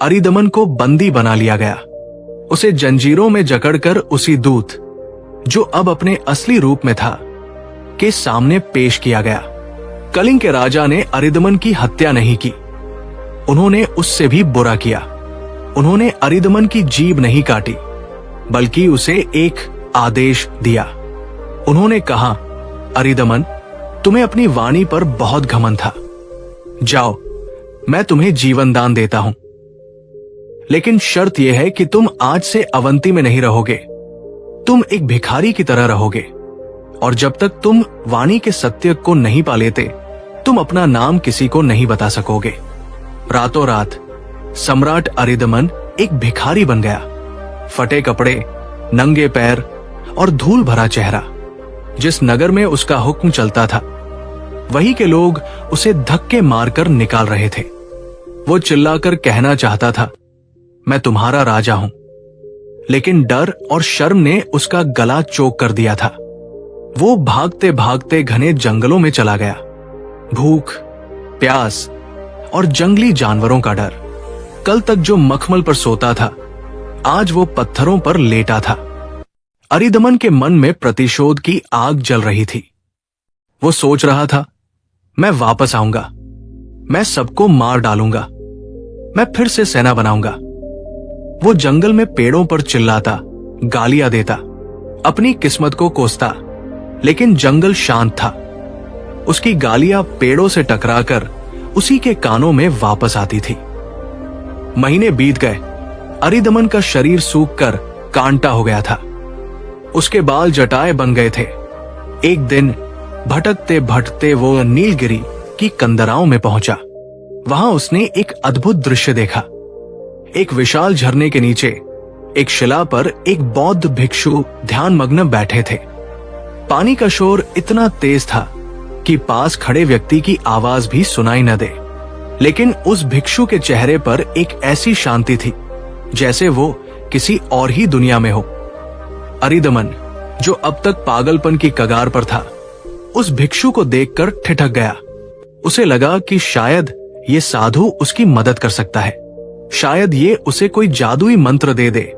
[SPEAKER 1] अरिदमन को बंदी बना लिया गया। उसे जंजीरों में जकड़कर उसी दूत, जो अब अपने असली रूप में था, के सामने पेश किया गया। कलिंग के राजा ने अरिदमन की हत्या नहीं की, उन्होंने उससे भी बुरा किया। उन्होंने अरिदमन की जीभ नहीं काटी, बल्कि उसे एक आदेश दिया। उन्होंने कहा, अरिदमन, तुम्हें अपनी वाणी पर बहुत घमंड था। जाओ, मैं तुम्हें जीवन दान देता हूं, लेकिन शर्त यह है कि तुम आज से अवंती में नहीं रहोगे। तुम एक भिखारी की तरह रहोगे, और जब तक तुम वाणी के सत्य को नहीं पा लेते, तुम अपना नाम किसी को नहीं बता सकोगे। रातों रात सम्राट अरिदमन एक भिखारी बन गया। फटे कपड़े, नंगे पैर और धूल भरा चेहरा। जिस नगर में उसका हुक्म चलता था, वहीं के लोग उसे धक्के मारकर निकाल रहे थे। वो चिल्लाकर कहना चाहता था, मैं तुम्हारा राजा हूं, लेकिन डर और शर्म ने उसका गला चोक कर दिया था। वो भागते भागते घने जंगलों में चला गया। भूख, प्यास और जंगली जानवरों का डर। कल तक जो मखमल पर सोता था, आज वो पत्थरों पर लेटा था। अरिदमन के मन में प्रतिशोध की आग जल रही थी। वो सोच रहा था, मैं वापस आऊंगा, मैं सबको मार डालूंगा, मैं फिर से सेना बनाऊंगा। वो जंगल में पेड़ों पर चिल्लाता, गालियां देता, अपनी किस्मत को कोसता, लेकिन जंगल शांत था। उसकी गालियां पेड़ों से टकराकर उसी के कानों में वापस आती थी। महीने बीत गए। अरिदमन का शरीर सूखकर कांटा हो गया था। उसके बाल जटाए बन गए थे। एक दिन भटकते भटकते वो नीलगिरी की कंदराओं में पहुंचा। वहां उसने एक अद्भुत दृश्य देखा। एक विशाल झरने के नीचे एक शिला पर एक बौद्ध भिक्षु ध्यानमग्न बैठे थे। पानी का शोर इतना तेज था कि पास खड़े व्यक्ति की आवाज भी सुनाई न दे, लेकिन उस भिक्षु के चेहरे पर एक ऐसी शांति थी जैसे वो किसी और ही दुनिया में हो। अरिदमन, जो अब तक पागलपन की कगार पर था, उस भिक्षु को देखकर ठिठक गया। उसे लगा कि शायद ये साधु उसकी मदद कर सकता है। शायद ये उसे कोई जादुई मंत्र दे दे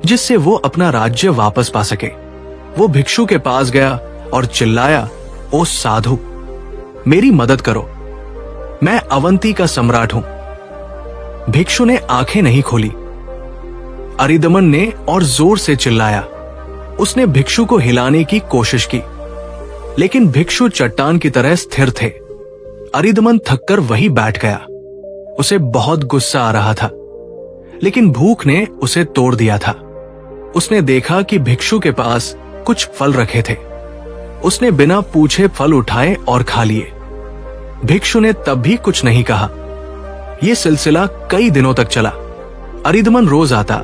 [SPEAKER 1] जिससे वो अपना राज्य वापस पा सके। वो भिक्षु के पास गया और चिल्लाया, ओ साधु, मेरी मदद करो, मैं अवंती का सम्राट हूं। भिक्षु ने आंखें नहीं खोली। अरिदमन ने और जोर से चिल्लाया। उसने भिक्षु को हिलाने की कोशिश की, लेकिन भिक्षु चट्टान की तरह स्थिर थे। अरिदमन थककर वहीं बैठ गया। उसे बहुत गुस्सा आ रहा था, लेकिन भूख ने उसे तोड़ दिया था। उसने देखा कि भिक्षु के पास कुछ फल रखे थे। उसने बिना पूछे फल उठाए और खा लिए। भिक्षु ने तब भी कुछ नहीं कहा। यह सिलसिला कई दिनों तक चला। अरिदमन रोज आता,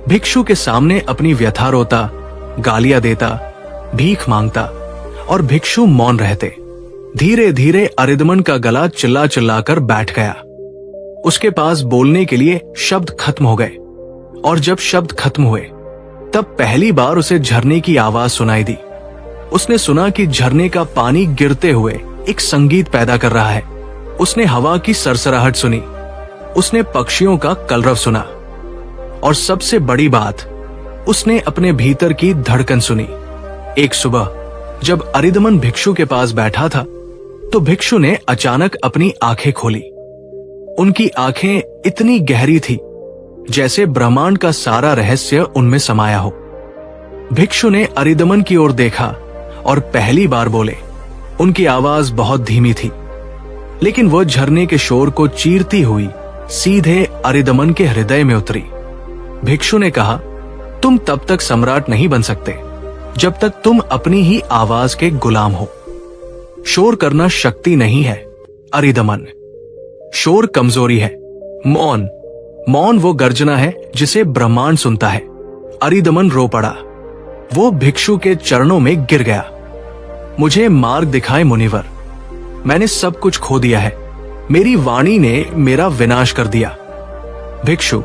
[SPEAKER 1] भिक्षु के सामने अपनी व्यथा रोता, गालियां देता, भीख मांगता, और भिक्षु मौन रहते। धीरे धीरे अरिदमन का गला चिल्ला चिल्लाकर बैठ गया। उसके पास बोलने के लिए शब्द खत्म हो गए, और जब शब्द खत्म हुए तब पहली बार उसे झरने की आवाज सुनाई दी। उसने सुना कि झरने का पानी गिरते हुए एक संगीत पैदा कर रहा है। उसने हवा की सरसराहट सुनी, उसने पक्षियों का कलरव सुना, और सबसे बड़ी बात, उसने अपने भीतर की धड़कन सुनी। एक सुबह जब अरिदमन भिक्षु के पास बैठा था, तो भिक्षु ने अचानक अपनी आंखें खोली। उनकी आंखें इतनी गहरी थी जैसे ब्रह्मांड का सारा रहस्य उनमें समाया हो। भिक्षु ने अरिदमन की ओर देखा और पहली बार बोले। उनकी आवाज बहुत धीमी थी, लेकिन वो झरने के शोर को चीरती हुई सीधे अरिदमन के हृदय में उतरी। भिक्षु ने कहा, तुम तब तक सम्राट नहीं बन सकते जब तक तुम अपनी ही आवाज के गुलाम हो। शोर करना शक्ति नहीं है अरिदमन, शोर कमजोरी है। मौन, मौन वो गर्जना है जिसे ब्रह्मांड सुनता है। अरिदमन रो पड़ा। वो भिक्षु के चरणों में गिर गया। मुझे मार्ग दिखाए मुनिवर, मैंने सब कुछ खो दिया है। मेरी वाणी ने मेरा विनाश कर दिया। भिक्षु,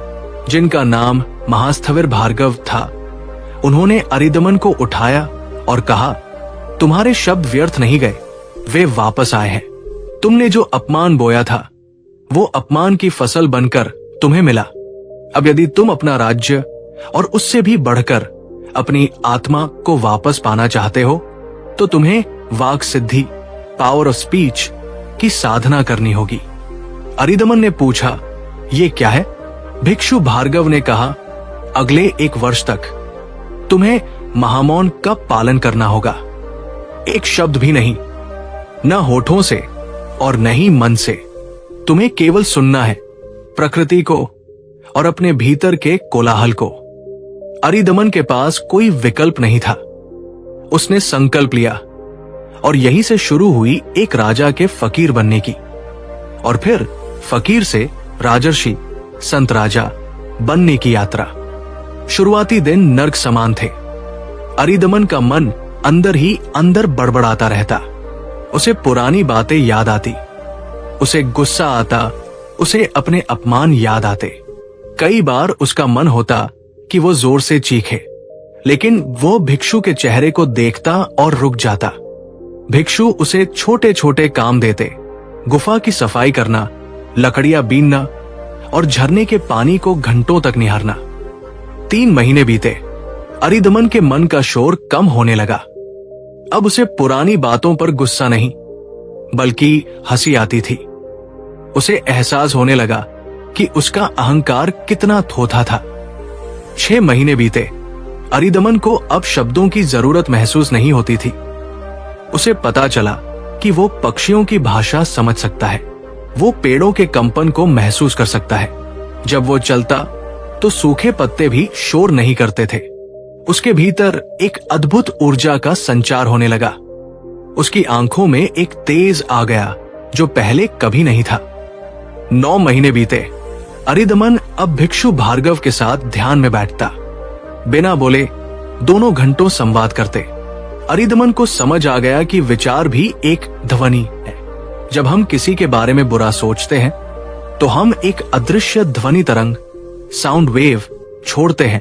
[SPEAKER 1] जिनका नाम महास्थविर भार्गव था, उन्होंने अरिदमन को उठाया और कहा, तुम्हारे शब्द व्यर्थ नहीं गए, वे वापस आए हैं। तुमने जो अपमान बोया था, वो अपमान की फसल बनकर तुम्हें मिला। अब यदि तुम अपना राज्य और उससे भी बढ़कर अपनी आत्मा को वापस पाना चाहते हो, तो तुम्हें वाक सिद्धि, पावर ऑफ स्पीच की साधना करनी होगी। अरिदमन ने पूछा, ये क्या है? भिक्षु भार्गव ने कहा, अगले 1 वर्ष तक तुम्हें महामौन का पालन करना होगा। एक शब्द भी नहीं, न होठों से और न ही मन से। तुम्हें केवल सुनना है प्रकृति को और अपने भीतर के कोलाहल को। अरिदमन के पास कोई विकल्प नहीं था। उसने संकल्प लिया और यहीं से शुरू हुई एक राजा के फकीर बनने की, और फिर फकीर से राजर्षि, संत राजा बनने की यात्रा। शुरुआती दिन नर्क समान थे। अरिदमन का मन अंदर ही अंदर बड़बड़ाता रहता। उसे पुरानी बातें याद आती, उसे गुस्सा आता, उसे अपने अपमान याद आते। कई बार उसका मन होता कि वो जोर से चीखे, लेकिन वो भिक्षु के चेहरे को देखता और रुक जाता। भिक्षु उसे छोटे छोटे काम देते, गुफा की सफाई करना, लकड़ियां बीनना और झरने के पानी को घंटों तक निहारना। 3 महीने बीते। अरिदमन के मन का शोर कम होने लगा। अब उसे पुरानी बातों पर गुस्सा नहीं, बल्कि हंसी आती थी। उसे एहसास होने लगा कि उसका अहंकार कितना थोथा था। 6 महीने बीते। अरिदमन को अब शब्दों की जरूरत महसूस नहीं होती थी। उसे पता चला कि वो पक्षियों की भाषा समझ सकता है। वो पेड़ों के कंपन को महसूस कर सकता है। जब वो चलता तो सूखे पत्ते भी शोर नहीं करते थे। उसके भीतर एक अद्भुत ऊर्जा का संचार होने लगा। उसकी आंखों में एक तेज आ गया जो पहले कभी नहीं था। 9 महीने बीते। अरिदमन अब भिक्षु भार्गव के साथ ध्यान में बैठता। बिना बोले दोनों घंटों संवाद करते। अरिदमन को समझ आ गया कि विचार भी एक ध्वनि है। जब हम किसी के बारे में बुरा सोचते हैं तो हम एक अदृश्य ध्वनि तरंग, साउंड वेव छोड़ते हैं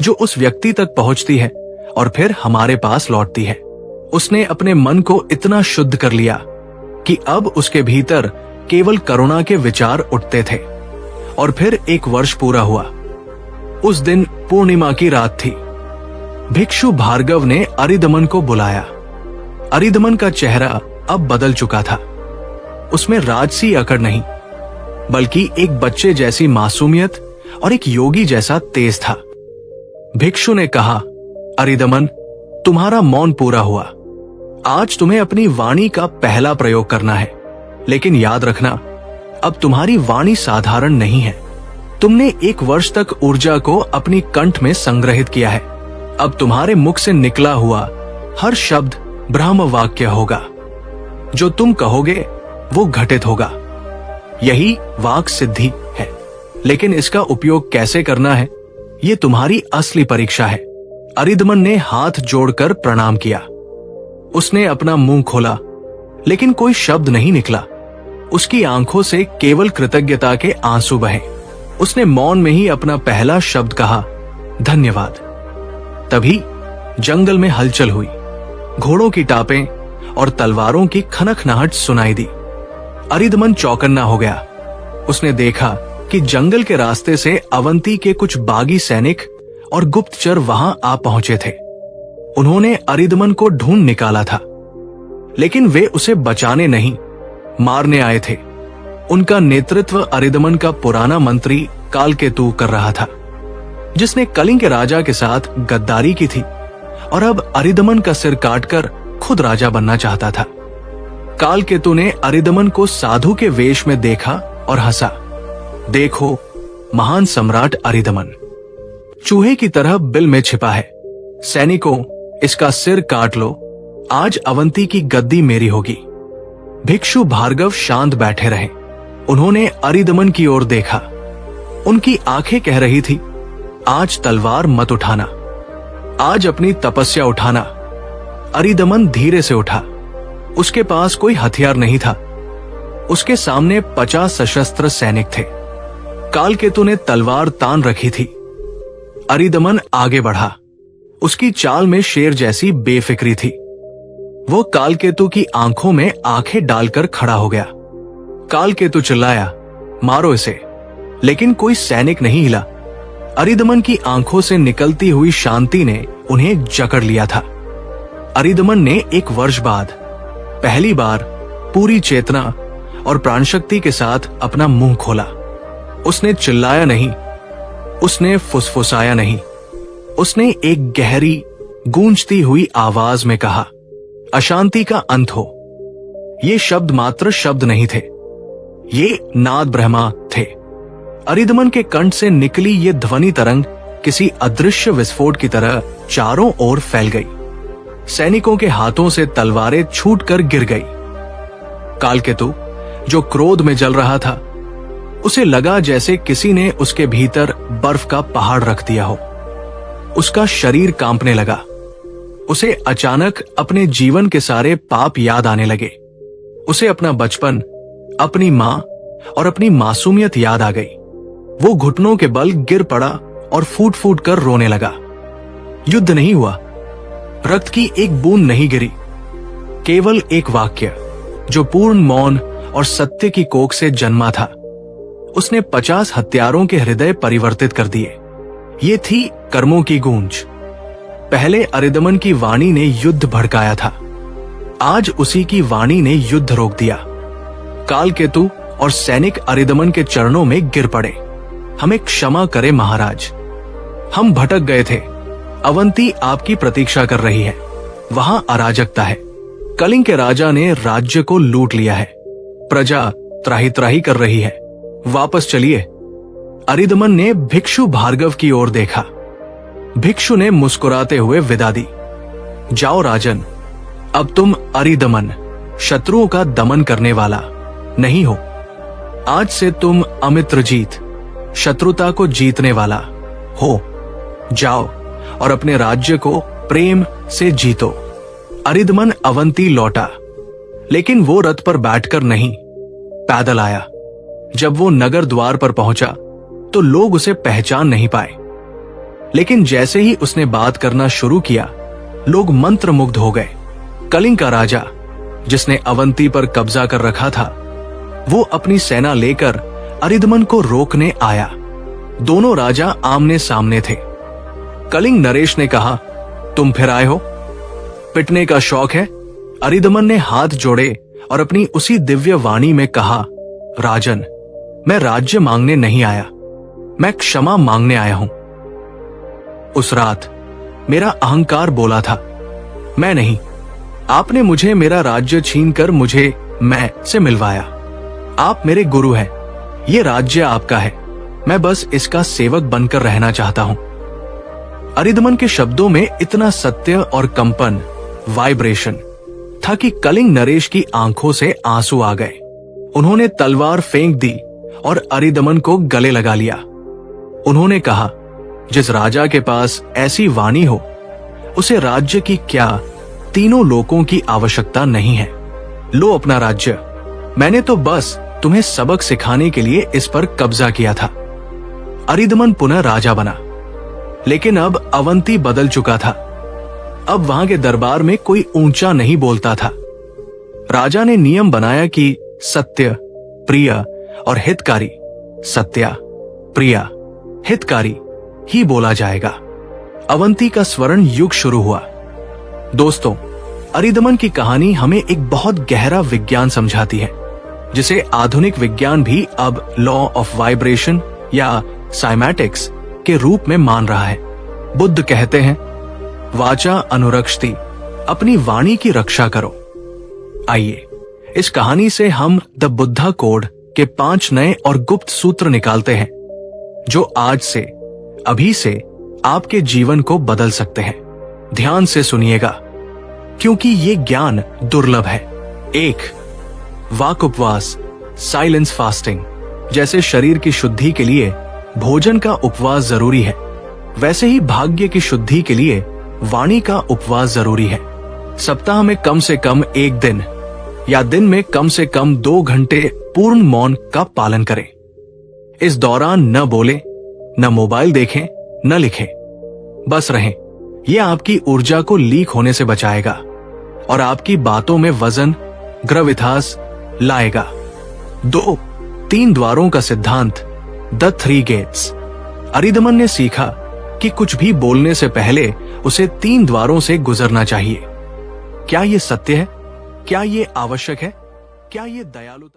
[SPEAKER 1] जो उस व्यक्ति तक पहुंचती है और फिर हमारे पास लौटती है। उसने अपने मन को इतना शुद्ध कर लिया कि अब उसके भीतर केवल करुणा के विचार उठते थे। और फिर 1 वर्ष पूरा हुआ। उस दिन पूर्णिमा की रात थी। भिक्षु भार्गव ने अरिदमन को बुलाया। अरिदमन का चेहरा अब बदल चुका था। उसमें राजसी अकड़ नहीं, बल्कि एक बच्चे जैसी मासूमियत और एक योगी जैसा तेज था। भिक्षु ने कहा, अरिदमन, तुम्हारा मौन पूरा हुआ। आज तुम्हें अपनी वाणी का पहला प्रयोग करना है, लेकिन याद रखना, अब तुम्हारी वाणी साधारण नहीं है। तुमने 1 वर्ष तक ऊर्जा को अपनी कंठ में संग्रहित किया है। अब तुम्हारे मुख से निकला हुआ हर शब्द ब्रह्म वाक्य होगा। जो तुम कहोगे वो घटित होगा। यही वाक सिद्धि है। लेकिन इसका उपयोग कैसे करना है, ये तुम्हारी असली परीक्षा है। अरिदमन ने हाथ जोड़कर प्रणाम किया। उसने अपना मुंह खोला, लेकिन कोई शब्द नहीं निकला। उसकी आंखों से केवल कृतज्ञता के आंसू बहे। उसने मौन में ही अपना पहला शब्द कहा, धन्यवाद। तभी जंगल में हलचल हुई। घोड़ों की टापें और तलवारों की खनखनाहट सुनाई दी। अरिदमन चौकन्ना हो गया। उसने देखा कि जंगल के रास्ते से अवंती के कुछ बागी सैनिक और गुप्तचर वहां आ पहुंचे थे। उन्होंने अरिदमन को ढूंढ निकाला था, लेकिन वे उसे बचाने नहीं, मारने आए थे। उनका नेतृत्व अरिदमन का पुराना मंत्री कालकेतु कर रहा था, जिसने कलिंग के राजा के साथ गद्दारी की थी और अब अरिदमन का सिर काटकर खुद राजा बनना चाहता था। कालकेतु ने अरिदमन को साधु के वेश में देखा और हंसा। देखो, महान सम्राट अरिदमन चूहे की तरह बिल में छिपा है। सैनिकों, इसका सिर काट लो। आज अवंती की गद्दी मेरी होगी। भिक्षु भार्गव शांत बैठे रहे। उन्होंने अरिदमन की ओर देखा। उनकी आंखें कह रही थी, आज तलवार मत उठाना, आज अपनी तपस्या उठाना। अरिदमन धीरे से उठा। उसके पास कोई हथियार नहीं था। उसके सामने 50 सशस्त्र सैनिक थे। कालकेतु ने तलवार तान रखी थी। अरिदमन आगे बढ़ा। उसकी चाल में शेर जैसी बेफिक्री थी। वो कालकेतु की आंखों में आंखें डालकर खड़ा हो गया। कालकेतु चिल्लाया, मारो इसे, लेकिन कोई सैनिक नहीं हिला। अरिदमन की आंखों से निकलती हुई शांति ने उन्हें जकड़ लिया था। अरिदमन ने 1 वर्ष बाद पहली बार पूरी चेतना और प्राणशक्ति के साथ अपना मुंह खोला। उसने चिल्लाया नहीं, उसने फुसफुसाया नहीं, उसने एक गहरी गूंजती हुई आवाज में कहा, अशांति का अंत हो। ये शब्द मात्र शब्द नहीं थे, ये नाद ब्रह्मा थे। अरिदमन के कंठ से निकली ये ध्वनि तरंग किसी अदृश्य विस्फोट की तरह चारों ओर फैल गई। सैनिकों के हाथों से तलवारें छूटकर गिर गई। कालकेतु, जो क्रोध में जल रहा था, उसे लगा जैसे किसी ने उसके भीतर बर्फ का पहाड़ रख दिया हो। उसका शरीर कांपने लगा। उसे अचानक अपने जीवन के सारे पाप याद आने लगे। उसे अपना बचपन, अपनी मां और अपनी मासूमियत याद आ गई। वो घुटनों के बल गिर पड़ा और फूट फूट कर रोने लगा। युद्ध नहीं हुआ, रक्त की एक बूंद नहीं गिरी, केवल एक वाक्य जो पूर्ण मौन और सत्य की कोख से जन्मा था। उसने 50 हत्यारों के हृदय परिवर्तित कर दिए। ये थी कर्मों की गूंज। पहले अरिदमन की वाणी ने युद्ध भड़काया था, आज उसी की वाणी ने युद्ध रोक दिया। कालकेतु और सैनिक अरिदमन के चरणों में गिर पड़े। हमें क्षमा करें महाराज, हम भटक गए थे। अवंती आपकी प्रतीक्षा कर रही है। वहां अराजकता है। कलिंग के राजा ने राज्य को लूट लिया है। प्रजा त्राही त्राही कर रही है। वापस चलिए। अरिदमन ने भिक्षु भार्गव की ओर देखा। भिक्षु ने मुस्कुराते हुए विदा दी। जाओ राजन, अब तुम अरिदमन, शत्रुओं का दमन करने वाला नहीं हो। आज से तुम अमित्रजीत, शत्रुता को जीतने वाला हो। जाओ और अपने राज्य को प्रेम से जीतो। अरिदमन अवंती लौटा, लेकिन वो रथ पर बैठकर नहीं, पैदल आया। जब वो नगर द्वार पर पहुंचा तो लोग उसे पहचान नहीं पाए, लेकिन जैसे ही उसने बात करना शुरू किया, लोग मंत्रमुग्ध हो गए। कलिंग का राजा, जिसने अवंती पर कब्जा कर रखा था, वो अपनी सेना लेकर अरिदमन को रोकने आया। दोनों राजा आमने सामने थे। कलिंग नरेश ने कहा, तुम फिर आए हो? पिटने का शौक है? अरिदमन ने हाथ जोड़े और अपनी उसी दिव्य वाणी में कहा, राजन, मैं राज्य मांगने नहीं आया, मैं क्षमा मांगने आया हूं। उस रात मेरा अहंकार बोला था, मैं नहीं। आपने मुझे मेरा राज्य छीनकर मुझे मैं से मिलवाया। आप मेरे गुरु हैं, ये राज्य आपका है, मैं बस इसका सेवक बनकर रहना चाहता हूं। अरिदमन के शब्दों में इतना सत्य और कंपन, वाइब्रेशन था कि कलिंग नरेश की आंखों से आंसू आ गए। उन्होंने तलवार फेंक दी और अरिदमन को गले लगा लिया। उन्होंने कहा, जिस राजा के पास ऐसी वाणी हो, उसे राज्य की क्या, तीनों लोकों की आवश्यकता नहीं है। लो अपना राज्य, मैंने तो बस तुम्हें सबक सिखाने के लिए इस पर कब्जा किया था। अरिदमन पुनः राजा बना, लेकिन अब अवंती बदल चुका था। अब वहां के दरबार में कोई ऊंचा नहीं बोलता था। राजा ने नियम बनाया कि सत्य, प्रिय और हितकारी, सत्या, प्रिया, हितकारी ही बोला जाएगा। अवंती का स्वर्ण युग शुरू हुआ। दोस्तों, अरिदमन की कहानी हमें एक बहुत गहरा विज्ञान समझाती है, जिसे आधुनिक विज्ञान भी अब लॉ ऑफ वाइब्रेशन या साइमैटिक्स के रूप में मान रहा है। बुद्ध कहते हैं, वाचा अनुरक्षति, अपनी वाणी की रक्षा करो। आइए इस कहानी से हम द बुद्धा कोड के 5 नए और गुप्त सूत्र निकालते हैं, जो आज से, अभी से आपके जीवन को बदल सकते हैं। ध्यान से सुनिएगा, क्योंकि ये ज्ञान दुर्लभ है। 1. वाक उपवास, साइलेंस फास्टिंग। जैसे शरीर की शुद्धि के लिए भोजन का उपवास जरूरी है, वैसे ही भाग्य की शुद्धि के लिए वाणी का उपवास जरूरी है। सप्ताह में कम से कम 1 दिन या दिन में कम से कम 2 घंटे पूर्ण मौन का पालन करें। इस दौरान न बोले, न मोबाइल देखें, न लिखें, बस रहें। यह आपकी ऊर्जा को लीक होने से बचाएगा और आपकी बातों में वजन, ग्रविथास लाएगा। 2. 3 द्वारों का सिद्धांत, द 3 गेट्स। अरिदमन ने सीखा कि कुछ भी बोलने से पहले उसे 3 द्वारों से गुजरना चाहिए। क्या ये सत्य है? क्या ये आवश्यक है? क्या ये दयालुता